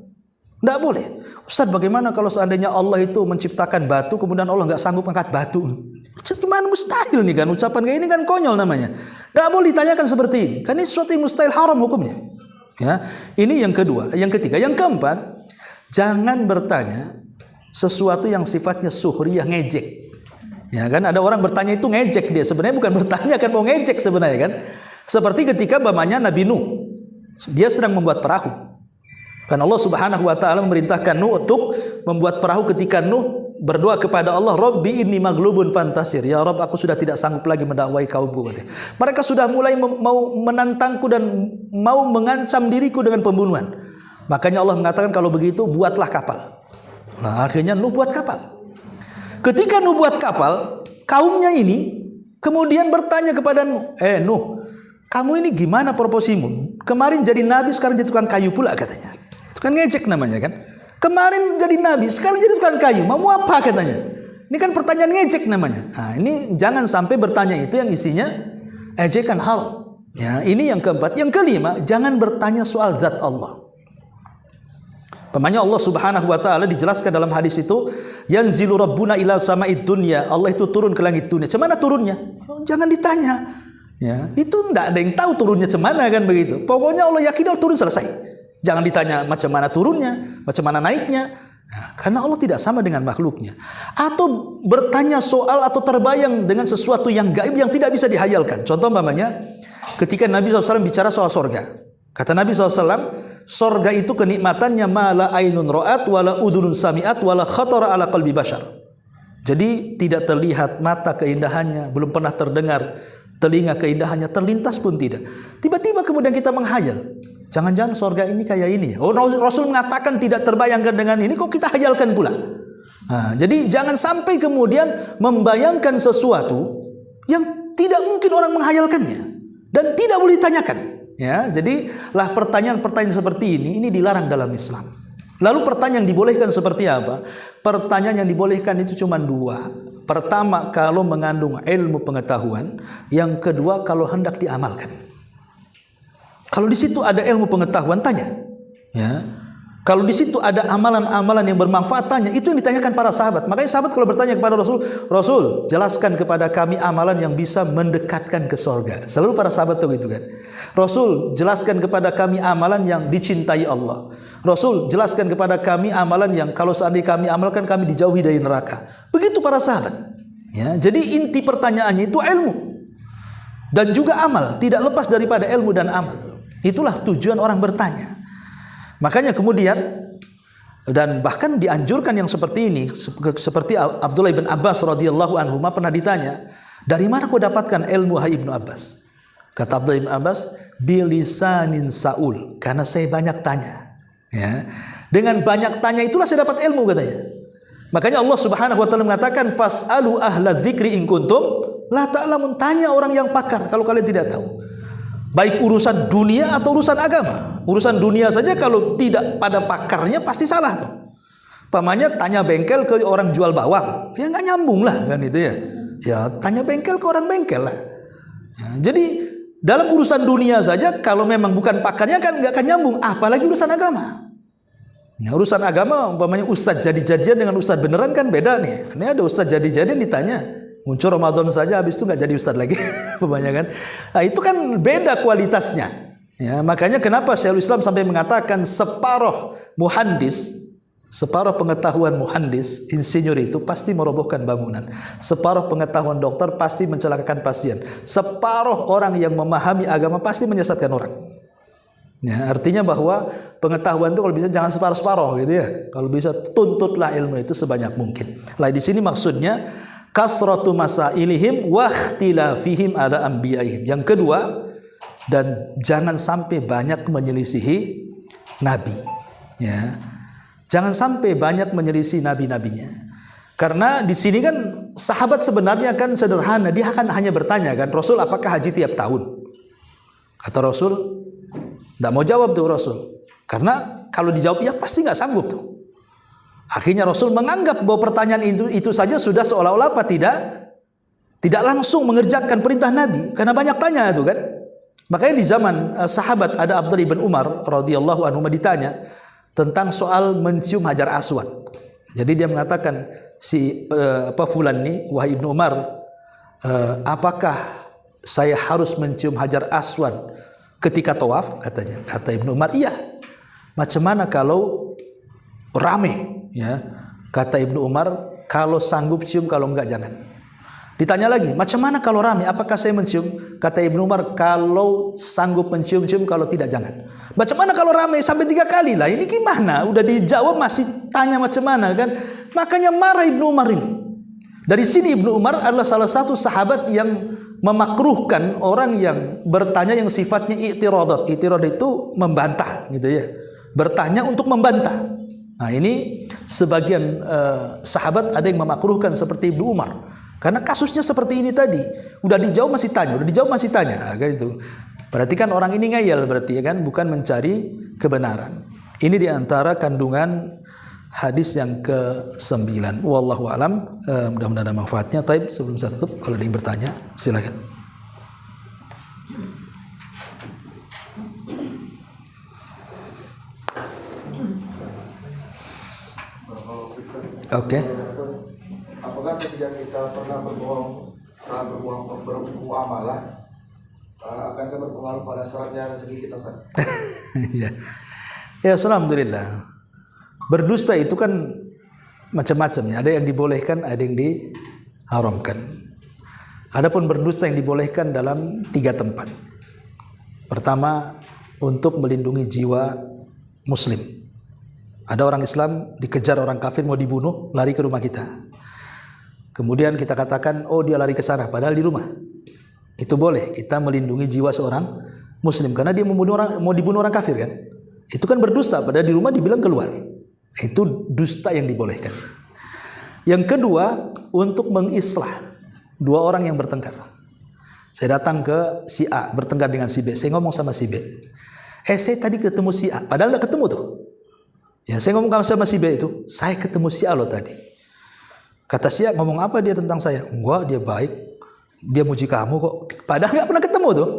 Tidak boleh. Ustaz, bagaimana kalau seandainya Allah itu menciptakan batu, kemudian Allah nggak sanggup angkat batu? Gimana mustahil nih kan? Ucapan kayak ini kan konyol namanya. Tidak boleh ditanyakan seperti ini. Karena ini sesuatu yang mustahil, haram hukumnya. Ya, ini yang kedua. Yang ketiga, yang keempat, jangan bertanya sesuatu yang sifatnya suhriyah, ngejek. Ya kan, ada orang bertanya itu ngejek dia. Sebenarnya bukan bertanya, kan mau ngejek sebenarnya kan. Seperti ketika bapaknya Nabi Nuh, dia sedang membuat perahu. Kan Allah Subhanahu wa taala memerintahkan Nuh untuk membuat perahu ketika Nuh berdoa kepada Allah, Rabbi inni maghlubun fantasir. Ya Rabb, aku sudah tidak sanggup lagi mendakwai kaumku. Mereka sudah mulai mau menantangku dan mau mengancam diriku dengan pembunuhan. Makanya Allah mengatakan kalau begitu buatlah kapal. Nah, akhirnya Nuh buat kapal. Ketika Nuh buat kapal, kaumnya ini kemudian bertanya kepada Nuh, Nuh, kamu ini gimana proposimu? Kemarin jadi nabi, sekarang jadi tukang kayu pula katanya. Itu kan ngejek namanya kan. Kemarin jadi nabi, sekarang jadi tukang kayu. Mau apa katanya? Ini kan pertanyaan ngejek namanya. Nah, ini jangan sampai bertanya itu yang isinya ejekan, hal. Ya, ini yang keempat. Yang kelima, jangan bertanya soal zat Allah. Pemanya Allah Subhanahu wa taala dijelaskan dalam hadis itu, yanzilu rabbuna ila sama'id dunya. Allah itu turun ke langit dunia. Cemana turunnya? Jangan ditanya. Ya, itu tidak ada yang tahu turunnya cemana kan begitu. Pokoknya Allah yakin Allah turun, selesai. Jangan ditanya macam mana turunnya, macam mana naiknya. Nah, karena Allah tidak sama dengan makhluknya. Atau bertanya soal atau terbayang dengan sesuatu yang gaib yang tidak bisa dihayalkan. Contoh umpamanya ketika Nabi SAW bicara soal sorga. Kata Nabi SAW, sorga itu kenikmatannya mala ainun ra'at wala udhunun sami'at wala khatara ala qalbi bashar. Jadi tidak terlihat mata keindahannya, belum pernah terdengar telinga keindahannya, terlintas pun tidak. Tiba-tiba kemudian kita menghayal, jangan-jangan sorga ini kayak ini. Oh, Rasul mengatakan tidak terbayangkan dengan ini, kok kita hayalkan pula. Nah, jadi jangan sampai kemudian membayangkan sesuatu yang tidak mungkin orang menghayalkannya dan tidak boleh ditanyakan. Ya, jadilah pertanyaan-pertanyaan seperti ini dilarang dalam Islam. Lalu pertanyaan yang dibolehkan seperti apa? Pertanyaan yang dibolehkan itu cuma dua. Pertama, kalau mengandung ilmu pengetahuan. Yang kedua, kalau hendak diamalkan. Kalau di situ ada ilmu pengetahuan, tanya. Ya. Kalau di situ ada amalan-amalan yang bermanfaat, tanya. Itu yang ditanyakan para sahabat. Makanya sahabat kalau bertanya kepada Rasul, Rasul, jelaskan kepada kami amalan yang bisa mendekatkan ke sorga. Selalu para sahabat itu gitu kan. Rasul, jelaskan kepada kami amalan yang dicintai Allah. Rasul, jelaskan kepada kami amalan yang kalau seandainya kami amalkan, kami dijauhi dari neraka. Begitu para sahabat. Ya, jadi inti pertanyaannya itu ilmu dan juga amal, tidak lepas daripada ilmu dan amal. Itulah tujuan orang bertanya. Makanya kemudian, dan bahkan dianjurkan yang seperti ini, seperti Abdullah bin Abbas radhiyallahu anhu pernah ditanya, dari mana kau dapatkan ilmu, hai Ibnu Abbas? Kata Abdullah bin Abbas, bilisanin saul, karena saya banyak tanya. Ya, dengan banyak tanya itulah saya dapat ilmu katanya. Makanya Allah Subhanahu wa taala mengatakan, fas'alu ahla dzikri in kuntum la ta'lamun, tanya orang yang pakar kalau kalian tidak tahu. Baik urusan dunia atau urusan agama. Urusan dunia saja kalau tidak pada pakarnya pasti salah tuh. Pamannya tanya bengkel ke orang jual bawang, ya nggak nyambung lah kan itu ya. Ya tanya bengkel ke orang bengkel lah. Ya, jadi dalam urusan dunia saja kalau memang bukan pakarnya kan nggak akan nyambung. Apalagi urusan agama. Ya, urusan agama umpamanya ustadz jadi-jadian dengan ustadz beneran kan beda nih. Ini ada ustadz jadi-jadian ditanya. Muncul Ramadan saja, habis itu nggak jadi ustadz lagi, kebanyakan. Nah, itu kan beda kualitasnya. Ya, makanya kenapa Syekhul Islam sampai mengatakan separuh muhandis, separuh pengetahuan muhandis, insinyur itu pasti merobohkan bangunan. Separuh pengetahuan dokter pasti mencelakakan pasien. Separuh orang yang memahami agama pasti menyesatkan orang. Ya, artinya bahwa pengetahuan itu kalau bisa jangan separuh-separuh gitu ya. Kalau bisa tuntutlah ilmu itu sebanyak mungkin. Lah di sini maksudnya kasratu masailihim wa ikhtilafihim ala anbiya'ihim. Yang kedua, dan jangan sampai banyak menyelisihi nabi. Ya. Jangan sampai banyak menyelisih nabi-nabinya. Karena di sini kan sahabat sebenarnya kan sederhana, dia akan hanya bertanya kan, Rasul apakah haji tiap tahun? Kata Rasul, tidak mau jawab tuh Rasul. Karena kalau dijawab ya pasti nggak sanggup tuh. Akhirnya Rasul menganggap bahwa pertanyaan itu saja sudah seolah-olah tidak langsung mengerjakan perintah Nabi karena banyak tanya itu kan. Makanya di zaman sahabat ada Abdullah bin Umar radhiyallahu anhu ditanya tentang soal mencium Hajar Aswad. Jadi dia mengatakan fulan nih, wahai Ibnu Umar, apakah saya harus mencium Hajar Aswad ketika tawaf? Katanya. Kata Ibnu Umar, iya. Macam mana kalau rame? Ya. Kata Ibnu Umar, kalau sanggup cium, kalau enggak jangan. Ditanya lagi, macam mana kalau rame? Apakah saya mencium? Kata Ibnu Umar, kalau sanggup mencium-cium, kalau tidak jangan. Macam mana kalau rame? Sampai 3 kali lah. Ini gimana? Udah dijawab masih tanya macam mana kan? Makanya marah Ibnu Umar ini. Dari sini Ibnu Umar adalah salah satu sahabat yang memakruhkan orang yang bertanya yang sifatnya i'tiradat. I'tiradat itu membantah gitu ya. Bertanya untuk membantah. Nah ini sebagian sahabat ada yang memakruhkan seperti Ibnu Umar. Karena kasusnya seperti ini tadi, udah dijawab masih tanya, kan itu. Berarti kan orang ini ngeyel berarti ya kan, bukan mencari kebenaran. Ini diantara kandungan hadis yang ke-9. Wallahu alam, mudah-mudahan ada manfaatnya. Taib, sebelum saya tutup, kalau ada yang bertanya, silakan. Oke. Apakah ketika kita pernah berbohong saat bermuamalah akankah berpengaruh pada syaratnya rezeki kita, Ustaz? Ya. Ya, alhamdulillah. Berdusta itu kan macam-macamnya. Ada yang dibolehkan, ada yang diharamkan. Adapun berdusta yang dibolehkan dalam 3 tempat. Pertama, untuk melindungi jiwa muslim. Ada orang Islam dikejar orang kafir mau dibunuh, lari ke rumah kita. Kemudian kita katakan, oh dia lari ke sana, padahal di rumah. Itu boleh, kita melindungi jiwa seorang muslim karena dia mau dibunuh orang kafir kan. Itu kan berdusta, padahal di rumah dibilang keluar. Itu dusta yang dibolehkan. Yang kedua, untuk mengislah 2 orang yang bertengkar. Saya datang ke si A, bertengkar dengan si B. Saya ngomong sama si B. Saya tadi ketemu si A, padahal enggak ketemu tuh. Ya, saya ngomong sama si B itu, saya ketemu si A loh tadi. Kata si A, ngomong apa dia tentang saya? Enggak, dia baik. Dia muji kamu kok. Padahal enggak pernah ketemu tuh.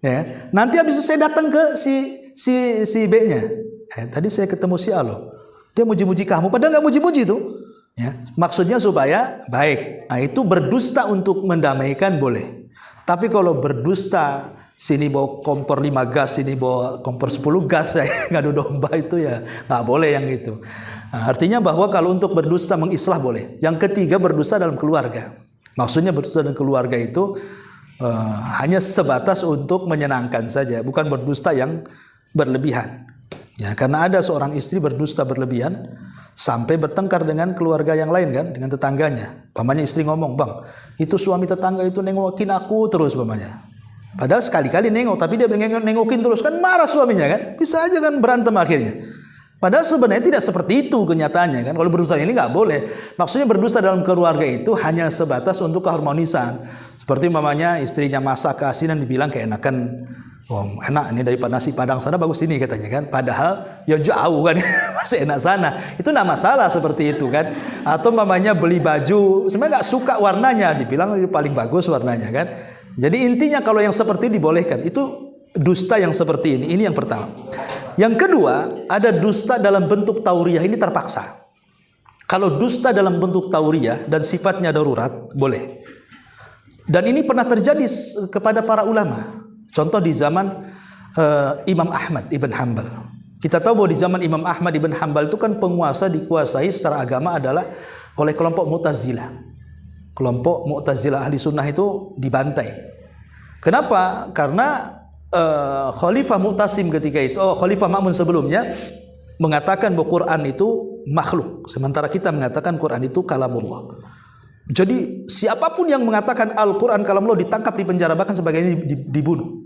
Ya. Nanti habis itu saya datang ke si B-nya. Tadi saya ketemu si A loh. Dia muji-muji kamu, padahal enggak muji-muji tuh. Ya. Maksudnya supaya baik. Nah, itu berdusta untuk mendamaikan boleh. Tapi kalau berdusta, sini bawa kompor 5 gas, sini bawa kompor 10 gas, ngadu domba, itu ya nggak boleh yang itu. Nah, artinya bahwa kalau untuk berdusta mengislah boleh. Yang ketiga, berdusta dalam keluarga. Maksudnya berdusta dalam keluarga itu hanya sebatas untuk menyenangkan saja, bukan berdusta yang berlebihan. Ya, karena ada seorang istri berdusta berlebihan sampai bertengkar dengan keluarga yang lain kan, dengan tetangganya. Pamannya istri ngomong, bang, itu suami tetangga itu nengokin aku terus pamannya. Padahal sekali-kali nengok, tapi dia nengokin terus, kan marah suaminya kan, bisa aja kan berantem akhirnya. Padahal sebenarnya tidak seperti itu kenyataannya kan. Kalau berdusta ini nggak boleh. Maksudnya berdusta dalam keluarga itu hanya sebatas untuk keharmonisan. Seperti mamanya istrinya masak keasinan, dibilang keenakan, oh enak ini daripada nasi padang sana bagus ini katanya kan. Padahal ya jauh kan, masih enak sana. Itu nggak masalah seperti itu kan. Atau mamanya beli baju, sebenarnya nggak suka warnanya, dibilang paling bagus warnanya kan. Jadi intinya kalau yang seperti ini dibolehkan. Itu dusta yang seperti ini. Ini yang pertama. Yang kedua, ada dusta dalam bentuk tauriah, ini terpaksa. Kalau dusta dalam bentuk tauriah dan sifatnya darurat, boleh. Dan ini pernah terjadi kepada para ulama. Contoh di zaman Imam Ahmad ibn Hanbal. Kita tahu bahwa di zaman Imam Ahmad ibn Hanbal itu kan dikuasai secara agama adalah oleh kelompok Mu'tazilah. Kelompok Mu'tazilah ahli sunnah itu dibantai. Kenapa? Karena Khalifah Mu'tasim ketika itu, Khalifah Ma'mun sebelumnya mengatakan bahwa Quran itu makhluk, sementara kita mengatakan Quran itu kalamullah. Jadi siapapun yang mengatakan Al-Quran kalamullah ditangkap, dipenjara, bahkan sebagainya dibunuh.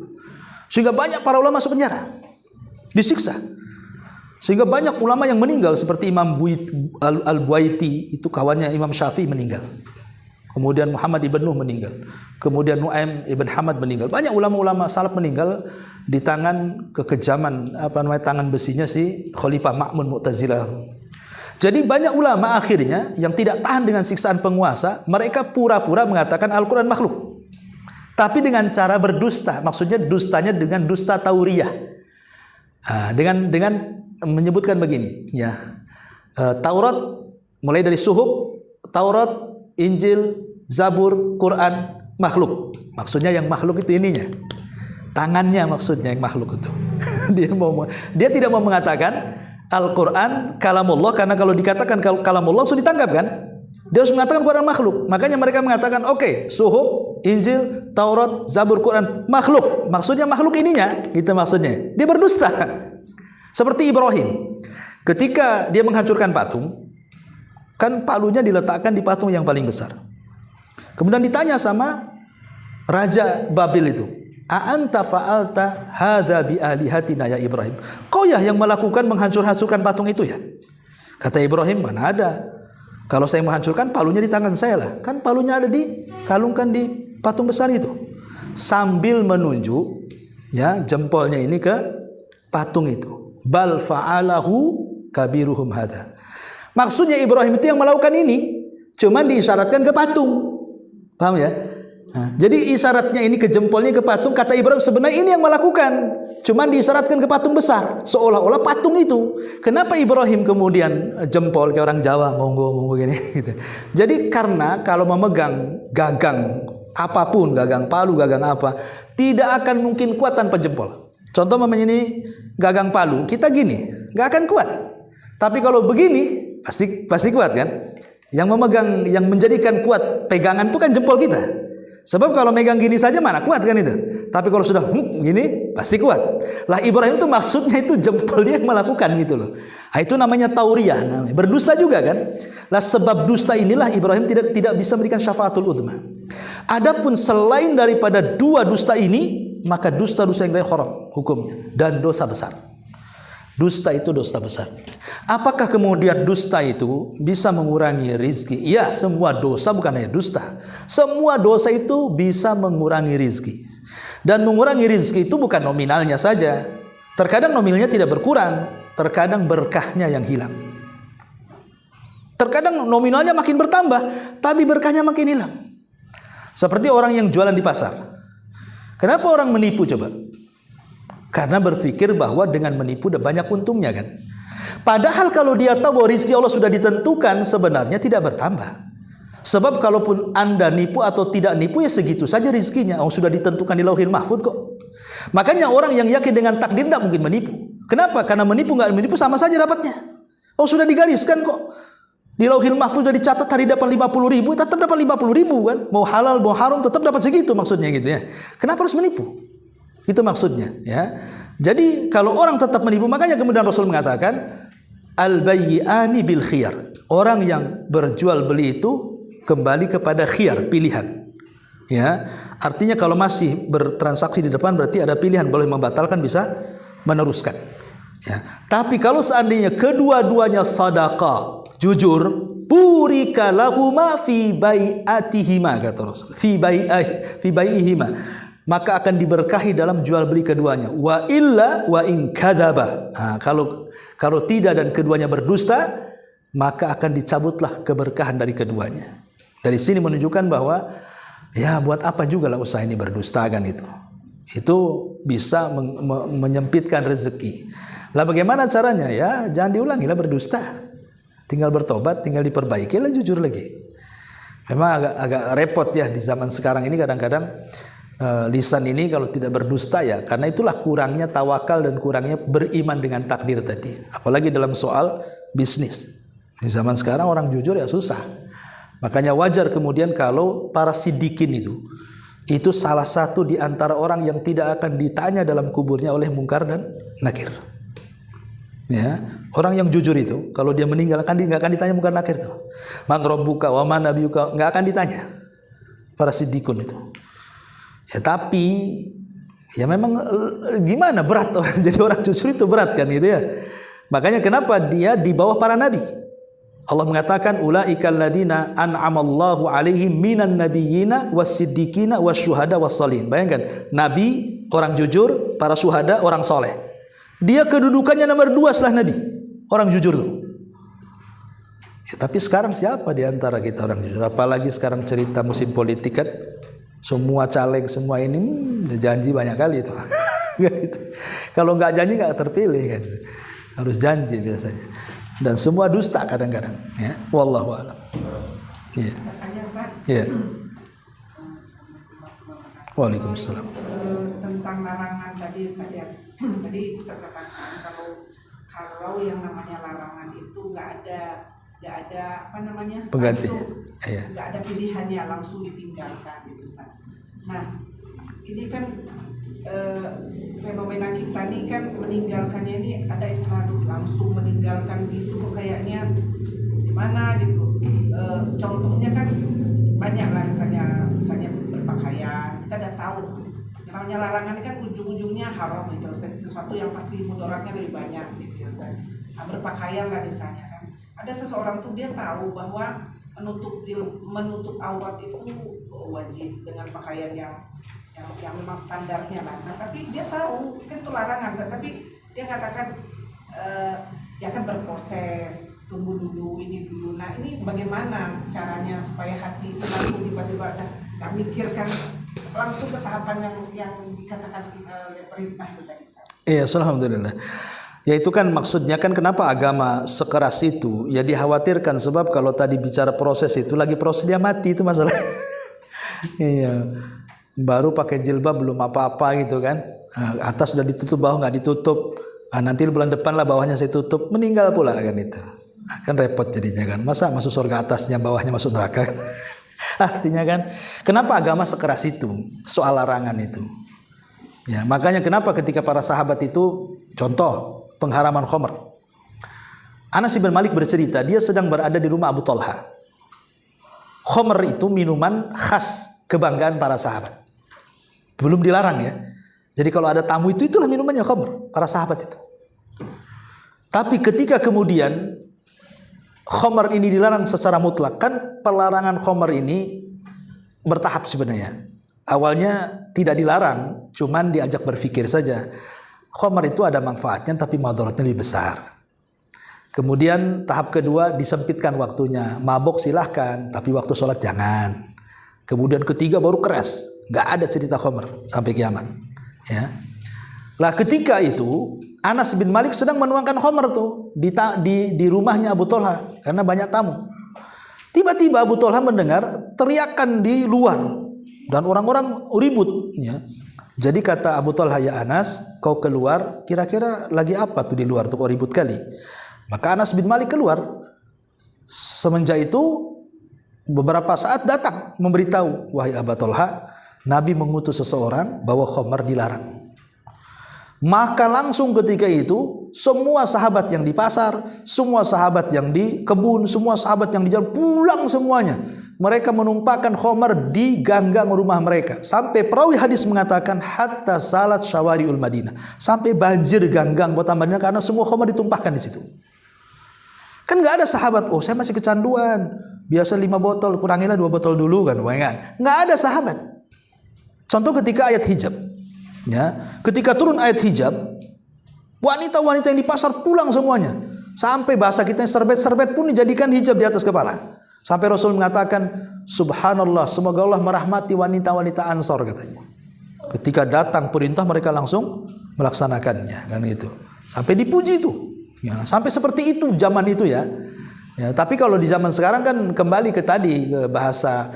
Sehingga banyak para ulama masuk penjara, disiksa. Sehingga banyak ulama yang meninggal, seperti Imam Al-Buaiti, itu kawannya Imam Syafi'i meninggal. Kemudian Muhammad ibn Nuh meninggal. Kemudian Nu'aim ibn Hamad meninggal. Banyak ulama-ulama salaf meninggal di tangan kekejaman tangan besinya si Khalifah Ma'mun Mu'tazilah. Jadi banyak ulama akhirnya yang tidak tahan dengan siksaan penguasa, mereka pura-pura mengatakan Al-Quran makhluk. tapi dengan cara berdusta. Maksudnya dustanya dengan dusta tauriyah. Dengan menyebutkan begini, ya. Taurat mulai dari suhuf, Taurat, Injil, Zabur, Quran, makhluk. Maksudnya yang makhluk itu ininya. Tangannya maksudnya yang makhluk itu. Dia tidak mau mengatakan Al-Quran kalamullah, karena kalau dikatakan kalamullah langsung ditangkap kan? Dia harus mengatakan Quran makhluk. Makanya mereka mengatakan oke, suhuf, Injil, Taurat, Zabur, Quran makhluk. Maksudnya makhluk ininya, gitu maksudnya. Dia berdusta. Seperti Ibrahim, ketika dia menghancurkan patung, kan palunya diletakkan di patung yang paling besar. Kemudian ditanya sama Raja Babil itu, "A anta fa'alta hadza bi alihatina ya Ibrahim?" Kau ya yang melakukan menghancurkan patung itu ya? Kata Ibrahim, mana ada. Kalau saya menghancurkan, palunya di tangan saya lah. Kan palunya ada kalungkan di patung besar itu. Sambil menunjuk ya jempolnya ini ke patung itu. Bal fa'alahu kabiruhum hadza. Maksudnya Ibrahim itu yang melakukan ini, cuman diisyaratkan ke patung. Paham ya? Jadi isyaratnya ini ke jempolnya ke patung. Kata Ibrahim sebenarnya ini yang melakukan, cuman diisyaratkan ke patung besar, seolah-olah patung itu. Kenapa Ibrahim kemudian jempol kayak orang Jawa, monggo gini gitu. Jadi karena kalau memegang gagang apapun, gagang palu, gagang apa, tidak akan mungkin kuat tanpa jempol. Contoh mamanya ini gagang palu, kita gini, nggak akan kuat. Tapi kalau begini pasti kuat kan? Yang memegang, yang menjadikan kuat pegangan itu kan jempol kita. Sebab kalau megang gini saja mana kuat kan itu. Tapi kalau sudah gini pasti kuat. Lah Ibrahim itu maksudnya itu jempol dia yang melakukan gitu loh. Nah, itu namanya tauriyah, namanya berdusta juga kan. Lah sebab dusta inilah Ibrahim tidak bisa memberikan syafaatul uzma. Adapun selain daripada dua dusta ini, maka dusta-dusta yang lain haram hukumnya dan dosa besar. Dusta itu dosa besar. Apakah kemudian dusta itu bisa mengurangi rizki? Ya, semua dosa bukan hanya dusta. Semua dosa itu bisa mengurangi rizki. Dan mengurangi rizki itu bukan nominalnya saja. Terkadang nominalnya tidak berkurang, terkadang berkahnya yang hilang. Terkadang nominalnya makin bertambah, tapi berkahnya makin hilang. Seperti orang yang jualan di pasar. Kenapa orang menipu coba? Karena berpikir bahwa dengan menipu udah banyak untungnya kan. Padahal kalau dia tahu bahwa rizki Allah sudah ditentukan, sebenarnya tidak bertambah. Sebab kalaupun Anda nipu atau tidak nipu ya segitu saja rizkinya. Oh, sudah ditentukan di Lauhil Mahfuz kok. Makanya orang yang yakin dengan takdir tidak mungkin menipu. Kenapa? Karena menipu nggak menipu sama saja dapatnya. Oh, sudah digariskan kok. Di Lauhil Mahfuz sudah dicatat hari dapat 50.000, tetap dapat 50.000 kan. Mau halal mau haram tetap dapat segitu maksudnya gitu ya. Kenapa harus menipu? Itu maksudnya ya. Jadi kalau orang tetap menipu, makanya kemudian Rasul mengatakan al-bayyi'ani bil khiyar. Orang yang berjual beli itu kembali kepada khiyar, pilihan. Ya. Artinya kalau masih bertransaksi di depan berarti ada pilihan, boleh membatalkan bisa meneruskan. Ya. Tapi kalau seandainya kedua-duanya sedekah, jujur, burika lahuma fi bai'atihima kata Rasul. Fi bai'ihima. Maka akan diberkahi dalam jual beli keduanya. Wa illa wa in kadzaba. Kalau tidak dan keduanya berdusta, maka akan dicabutlah keberkahan dari keduanya. Dari sini menunjukkan bahwa ya buat apa juga lah usaha ini berdusta kan itu. Itu bisa menyempitkan rezeki. Lah bagaimana caranya? Ya jangan diulangi lah berdusta. Tinggal bertobat, tinggal diperbaiki lah jujur lagi. Memang agak repot ya di zaman sekarang ini kadang-kadang lisan ini kalau tidak berdusta ya, karena itulah kurangnya tawakal dan kurangnya beriman dengan takdir tadi. Apalagi dalam soal bisnis. Di zaman sekarang orang jujur ya susah. Makanya wajar kemudian kalau para siddiqin itu salah satu di antara orang yang tidak akan ditanya dalam kuburnya oleh Munkar dan Nakir. Ya, orang yang jujur itu kalau dia meninggal nggak akan ditanya Munkar Nakir tuh. Man rabbuka wa man nabiyuka, nggak akan ditanya. Para siddiqun itu. Ya tapi ya memang gimana berat orang jadi orang jujur itu berat kan gitu ya. Makanya kenapa dia di bawah para nabi. Allah mengatakan ulaikal ladina an'amallahu alaihim minan nabiyyina was-siddiqina wasyuhada was-shalihin. Bayangkan nabi orang jujur, para syuhada orang soleh. Dia kedudukannya nomor 2 setelah nabi, orang jujur tuh. Ya, tapi sekarang siapa di antara kita orang jujur? Apalagi sekarang cerita musim politik kan. Semua caleg, semua ini dia janji banyak kali itu. Gitu. Kalau nggak janji nggak terpilih kan. Harus janji biasanya. Dan semua dusta kadang-kadang. Ya, wallahu a'lam. Iya. Iya. Waalaikumsalam. Tentang larangan tadi Ustaz ya. Tadi Ustaz katakan kalau yang namanya larangan itu nggak ada apa namanya pengganti, nggak ada pilihannya, langsung ditinggalkan gitu Ustaz. Nah ini kan fenomena kita nih kan meninggalkannya ini ada istilah langsung meninggalkan gitu kayaknya gimana gitu. Contohnya kan banyak lah, misalnya berpakaian, kita udah tahu namanya larangan ini kan ujung-ujungnya haram gitu, sesuatu yang pasti mudaratnya lebih banyak gitu ya Ustaz. Nah, berpakaian lah misalnya kan, ada seseorang tuh dia tahu bahwa menutup aurat itu wajib dengan pakaian yang memang standarnya lah. Nah, tapi dia tahu kan itu larangan, tapi dia katakan dia akan berproses, tunggu dulu, ini dulu. Nah ini bagaimana caranya supaya hati itu langsung tiba-tiba nggak mikirkan langsung ke tahapan yang dikatakan perintah itu tadi. Iya, alhamdulillah. Ya itu kan maksudnya kan kenapa agama sekeras itu, ya dikhawatirkan sebab kalau tadi bicara proses itu lagi proses dia mati itu masalah. Iya, baru pakai jilbab belum apa-apa gitu kan, atas sudah ditutup, bawah nggak ditutup. Nanti bulan depan lah bawahnya saya tutup, meninggal pula kan itu. Kan repot jadinya kan, masa masuk surga atasnya bawahnya masuk neraka kan? Artinya kan kenapa agama sekeras itu soal larangan itu ya, makanya kenapa ketika para sahabat itu, contoh pengharaman khamr, Anas bin Malik bercerita dia sedang berada di rumah Abu Talha. Khamr itu minuman khas kebanggaan para sahabat, belum dilarang ya. Jadi kalau ada tamu itu itulah minumannya khamr, para sahabat itu. Tapi ketika kemudian khamr ini dilarang secara mutlak, kan pelarangan khamr ini bertahap sebenarnya. Awalnya tidak dilarang, cuman diajak berpikir saja. Khamr itu ada manfaatnya tapi madaratnya lebih besar. Kemudian tahap kedua disempitkan waktunya. Mabok silahkan, tapi waktu sholat jangan. Kemudian ketiga baru keras, nggak ada cerita khamr sampai kiamat. Ya. Lah ketika itu Anas bin Malik sedang menuangkan khamr tuh di rumahnya Abu Talha karena banyak tamu. Tiba-tiba Abu Talha mendengar teriakan di luar dan orang-orang ribut ya. Jadi kata Abu Talha, ya Anas, kau keluar, kira-kira lagi apa tuh di luar tuh kau ribut kali. Maka Anas bin Malik keluar. Semenjak itu beberapa saat datang memberitahu, wahai Abu Talha, Nabi mengutus seseorang bahwa khamr dilarang. Maka langsung ketika itu semua sahabat yang di pasar, semua sahabat yang di kebun, semua sahabat yang di jalan pulang semuanya. Mereka menumpahkan khamr di ganggang rumah mereka. Sampai perawi hadis mengatakan hatta salat syawariul Madinah, sampai banjir ganggang kota Madinah karena semua khamr ditumpahkan di situ. Kan nggak ada sahabat, oh saya masih kecanduan, biasa 5 botol, kurangilah 2 botol dulu kan, nggak ada sahabat. Contoh ketika ayat hijab, ya, ketika turun ayat hijab, wanita-wanita yang di pasar pulang semuanya, sampai bahasa kita serbet-serbet pun dijadikan hijab di atas kepala. Sampai Rasul mengatakan, Subhanallah, semoga Allah merahmati wanita-wanita Ansor katanya. Ketika datang perintah mereka langsung melaksanakannya, kan itu. Sampai dipuji itu, ya, sampai seperti itu zaman itu ya. Ya, tapi kalau di zaman sekarang kan kembali ke tadi ke bahasa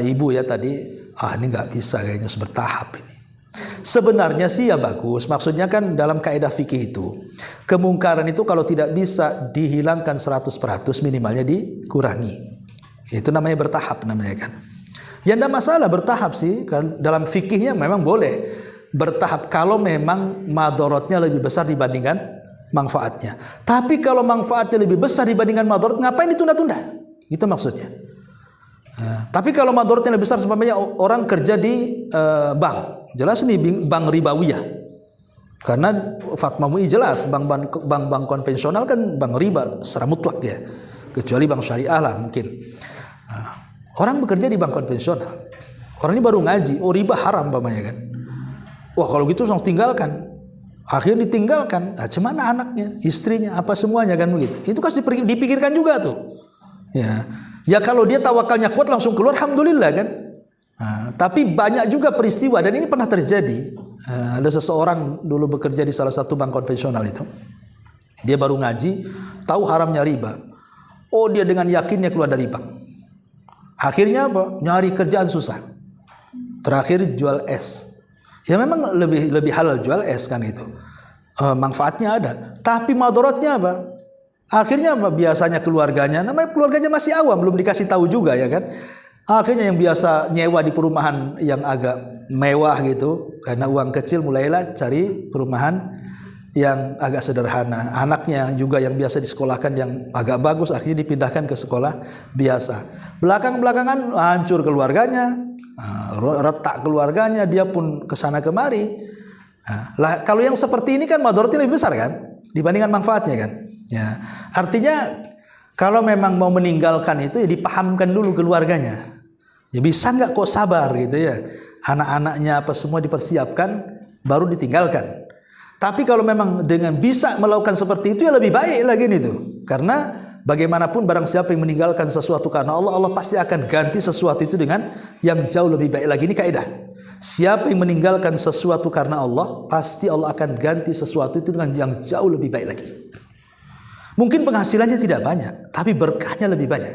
ibu ya tadi. Ini nggak bisa kayaknya bertahap ini. Sebenarnya sih ya bagus. Maksudnya kan dalam kaidah fikih itu kemungkaran itu kalau tidak bisa dihilangkan 100%, minimalnya dikurangi. Itu namanya bertahap namanya kan. Ya enggak masalah bertahap sih kan, dalam fikihnya memang boleh bertahap kalau memang madaratnya lebih besar dibandingkan manfaatnya. Tapi kalau manfaatnya lebih besar dibandingkan madarat, ngapain ditunda-tunda? Itu maksudnya. Tapi kalau madaratnya lebih besar, sebenarnya orang kerja di bank, jelas nih bank ribawiyah. Karena Fatma MUI jelas bank konvensional kan bank riba secara mutlak ya, kecuali bank syariah lah mungkin. Orang bekerja di bank konvensional, orang ini baru ngaji, oh riba haram pamannya kan. Wah kalau gitu langsung tinggalkan. Akhirnya ditinggalkan. Cuman anaknya, istrinya, apa semuanya kan begitu. Itu kan dipikirkan juga tuh. Ya kalau dia tawakalnya kuat langsung keluar, alhamdulillah kan. Tapi banyak juga peristiwa, dan ini pernah terjadi. Ada seseorang dulu bekerja di salah satu bank konvensional itu. Dia baru ngaji, tahu haramnya riba. Oh, dia dengan yakinnya keluar dari bank. Akhirnya apa? Nyari kerjaan susah. Terakhir jual es. Ya memang lebih halal jual es kan itu. Manfaatnya ada. Tapi madaratnya apa? Akhirnya apa? Biasanya keluarganya, namanya keluarganya masih awam, belum dikasih tahu juga ya kan. Akhirnya yang biasa nyewa di perumahan yang agak mewah gitu, karena uang kecil mulailah cari perumahan yang agak sederhana. Anaknya juga yang biasa disekolahkan yang agak bagus, akhirnya dipindahkan ke sekolah biasa. Belakangan hancur keluarganya, retak keluarganya, dia pun kesana kemari. Lah kalau yang seperti ini kan madaratnya lebih besar kan dibandingkan manfaatnya kan. Ya, artinya kalau memang mau meninggalkan itu ya dipahamkan dulu keluarganya. Ya bisa nggak kok sabar gitu ya. Anak-anaknya apa semua dipersiapkan baru ditinggalkan. Tapi kalau memang dengan bisa melakukan seperti itu ya lebih baik lagi nih tuh. Karena bagaimanapun barang siapa yang meninggalkan sesuatu karena Allah, Allah pasti akan ganti sesuatu itu dengan yang jauh lebih baik lagi. Ini kaidah. Siapa yang meninggalkan sesuatu karena Allah, pasti Allah akan ganti sesuatu itu dengan yang jauh lebih baik lagi. Mungkin penghasilannya tidak banyak, tapi berkahnya lebih banyak.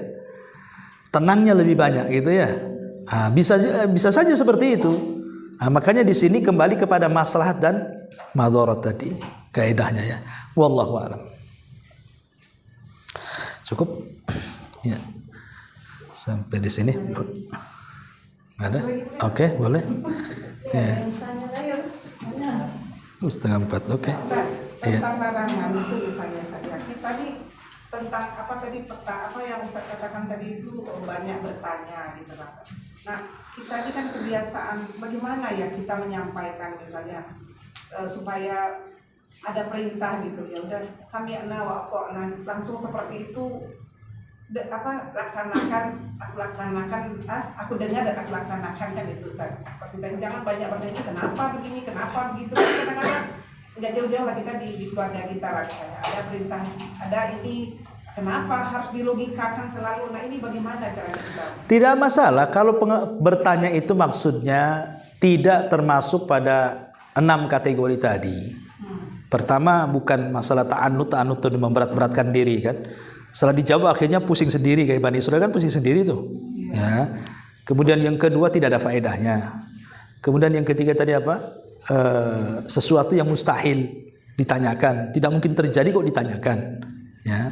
Tenangnya lebih banyak gitu ya. Bisa saja seperti itu. Makanya di sini kembali kepada maslahat dan madarat tadi kaidahnya ya. Wallahu a'lam. Cukup? Ya. Sampai di sini. Ada? Oke, boleh. Ya. 3:30. Oke. Tentang larangan itu misalnya saya tadi tentang apa yang Ustaz katakan tadi itu banyak bertanya gitu kan. Nah, kita ini kan kebiasaan bagaimana ya kita menyampaikan misalnya supaya ada perintah gitu ya udah sami'na wa ata'na langsung seperti itu aku dengar dan aku laksanakan kan itu Ustaz. Seperti tadi jangan banyak bertanya kenapa begini, kenapa begitu. Kadang-kadang nggak jauh-jauh lah kita di keluarga kita lah misalnya ada perintah, ada ini kenapa harus dilogikakan selalu. Nah ini bagaimana caranya kita? Tidak masalah kalau bertanya itu maksudnya tidak termasuk pada 6 kategori tadi. Pertama bukan masalah ta'anut itu memberat-beratkan diri kan. Setelah dijawab akhirnya pusing sendiri kayak Bani Israil kan pusing sendiri tuh. Ya. Kemudian yang kedua tidak ada faedahnya. Kemudian yang ketiga tadi apa? Sesuatu yang mustahil ditanyakan, tidak mungkin terjadi kok ditanyakan. Ya.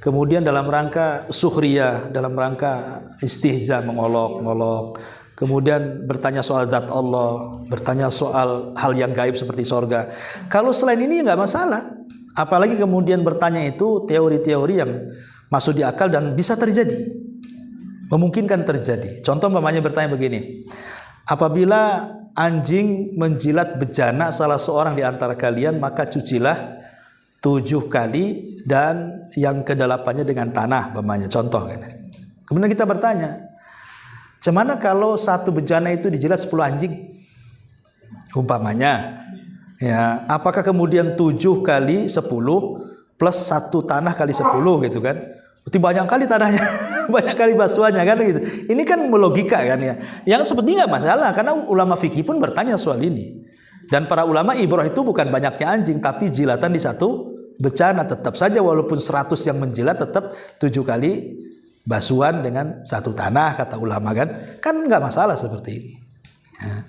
Kemudian dalam rangka sukhriyah, dalam rangka istihza, mengolok-olok. Kemudian bertanya soal zat Allah, bertanya soal hal yang gaib seperti sorga. Kalau selain ini nggak masalah. Apalagi kemudian bertanya itu teori-teori yang masuk di akal dan bisa terjadi, memungkinkan terjadi. Contoh umpamanya bertanya begini, apabila anjing menjilat bejana salah seorang di antara kalian, maka cucilah 7 kali dan yang ke-8-nya dengan tanah, umpamanya contoh kan. Kemudian kita bertanya, bagaimana kalau satu bejana itu dijilat 10 anjing? Umpamanya, ya, apakah kemudian 7 kali 10 plus 1 tanah kali 10 gitu kan? Berarti banyak kali tanahnya, banyak kali basuhannya kan gitu. Ini kan melogika kan ya. Yang seperti nggak masalah karena ulama fikih pun bertanya soal ini. Dan para ulama ibrah itu bukan banyaknya anjing tapi jilatan di satu bejana. Tetap saja walaupun 100 yang menjilat tetap 7 kali basuhan dengan 1 tanah kata ulama kan. Kan nggak masalah seperti ini. Ya.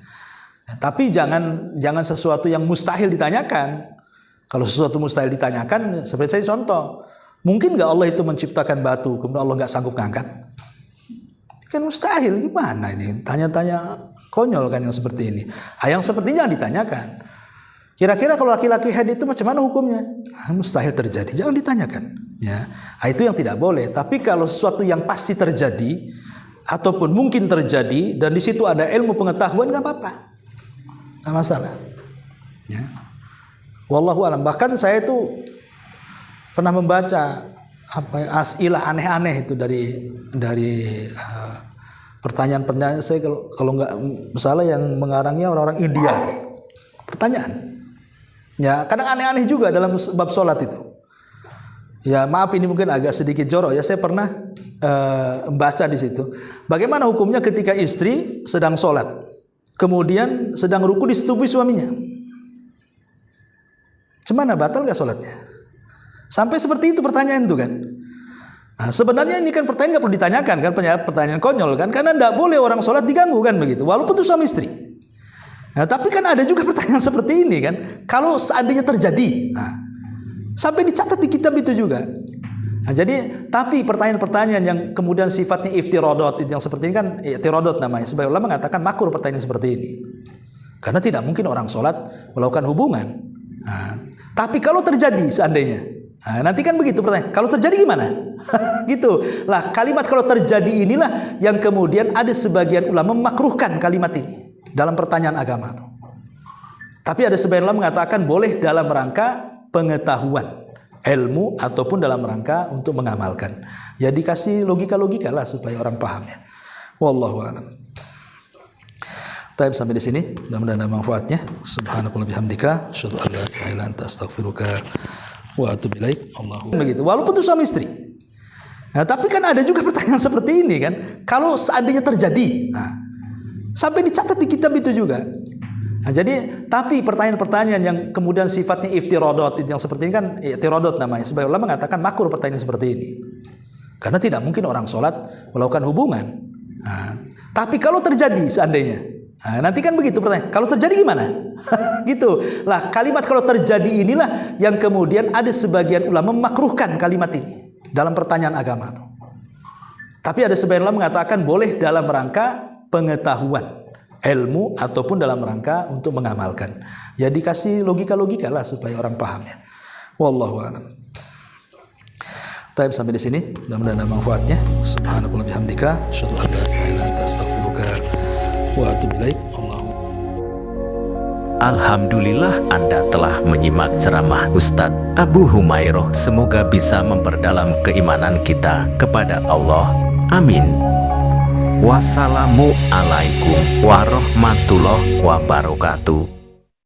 Tapi jangan sesuatu yang mustahil ditanyakan. Kalau sesuatu mustahil ditanyakan, seperti saya contoh, mungkin nggak Allah itu menciptakan batu, kemudian Allah nggak sanggup ngangkat? Kan mustahil, gimana ini? Tanya-tanya konyol kan yang seperti ini. Yang seperti ini jangan ditanyakan. Kira-kira kalau laki-laki haid itu macam mana hukumnya? Mustahil terjadi, jangan ditanyakan. Ya, itu yang tidak boleh. Tapi kalau sesuatu yang pasti terjadi ataupun mungkin terjadi dan di situ ada ilmu pengetahuan, nggak apa-apa. Nggak masalah. Ya. Wallahu a'lam. Bahkan saya itu pernah membaca as'ilah aneh-aneh itu dari pertanyaan-pertanyaan saya kalau nggak salah yang mengarangnya orang-orang India. Pertanyaan. Ya, kadang aneh-aneh juga dalam bab sholat itu. Ya maaf ini mungkin agak sedikit jorok ya. Saya pernah membaca di situ. Bagaimana hukumnya ketika istri sedang sholat, kemudian sedang ruku disetubui suaminya? Gimana, batal gak sholatnya? Sampai seperti itu pertanyaan itu kan. Nah, sebenarnya ini kan pertanyaan nggak perlu ditanyakan kan, pertanyaan konyol kan, karena tidak boleh orang sholat diganggu kan begitu, walaupun itu suami istri. Nah, tapi kan ada juga pertanyaan seperti ini kan, kalau seandainya terjadi, sampai dicatat di kitab itu juga. Nah, jadi tapi pertanyaan-pertanyaan yang kemudian sifatnya iftirodot, yang seperti ini kan iftirodot namanya. Sebagai ulama mengatakan makruh pertanyaan seperti ini, karena tidak mungkin orang sholat melakukan hubungan. Tapi kalau terjadi seandainya, nanti kan begitu pertanyaan. Kalau terjadi gimana? Gitu. Lah kalimat kalau terjadi inilah yang kemudian ada sebagian ulama memakruhkan kalimat ini dalam pertanyaan agama tuh. Tapi ada sebagian ulama mengatakan boleh dalam rangka pengetahuan, ilmu ataupun dalam rangka untuk mengamalkan. Ya dikasih logika-logika lah supaya orang paham ya. Wallahu a'lam. Baik, sampai di sini. Mudah-mudahan ada manfaatnya. Subhanakallah bihamdika, asyhadu an la ilaha illa anta astaghfiruka wa atubu ilaik. Allahumma begitu. Walaupun itu suami istri. Nah, tapi kan ada juga pertanyaan seperti ini kan. Kalau seandainya terjadi, sampai dicatat di kitab itu juga. Nah, jadi tapi pertanyaan-pertanyaan yang kemudian sifatnya iftirodot, yang seperti ini kan iftirodot namanya. Sebagai ulama mengatakan makruh pertanyaan seperti ini, karena tidak mungkin orang sholat melakukan hubungan. Tapi kalau terjadi seandainya, nanti kan begitu pertanyaan. Kalau terjadi gimana? Gitu. Lah kalimat kalau terjadi inilah yang kemudian ada sebagian ulama memakruhkan kalimat ini dalam pertanyaan agama tuh. Tapi ada sebagian ulama mengatakan boleh dalam rangka pengetahuan, ilmu ataupun dalam rangka untuk mengamalkan. Ya dikasih logika-logika lah supaya orang paham ya. Wallahu a'lam. Baik, sampai di sini. Mudah-mudahan ada manfaatnya. Subhanakallah bihamdika, asyhadu an la ilaha illa anta astaghfiruka wa atubu ilaik. Alhamdulillah Anda telah menyimak ceramah Ustadz Abu Humairoh. Semoga bisa memperdalam keimanan kita kepada Allah. Amin. Wassalamualaikum warahmatullahi wabarakatuh.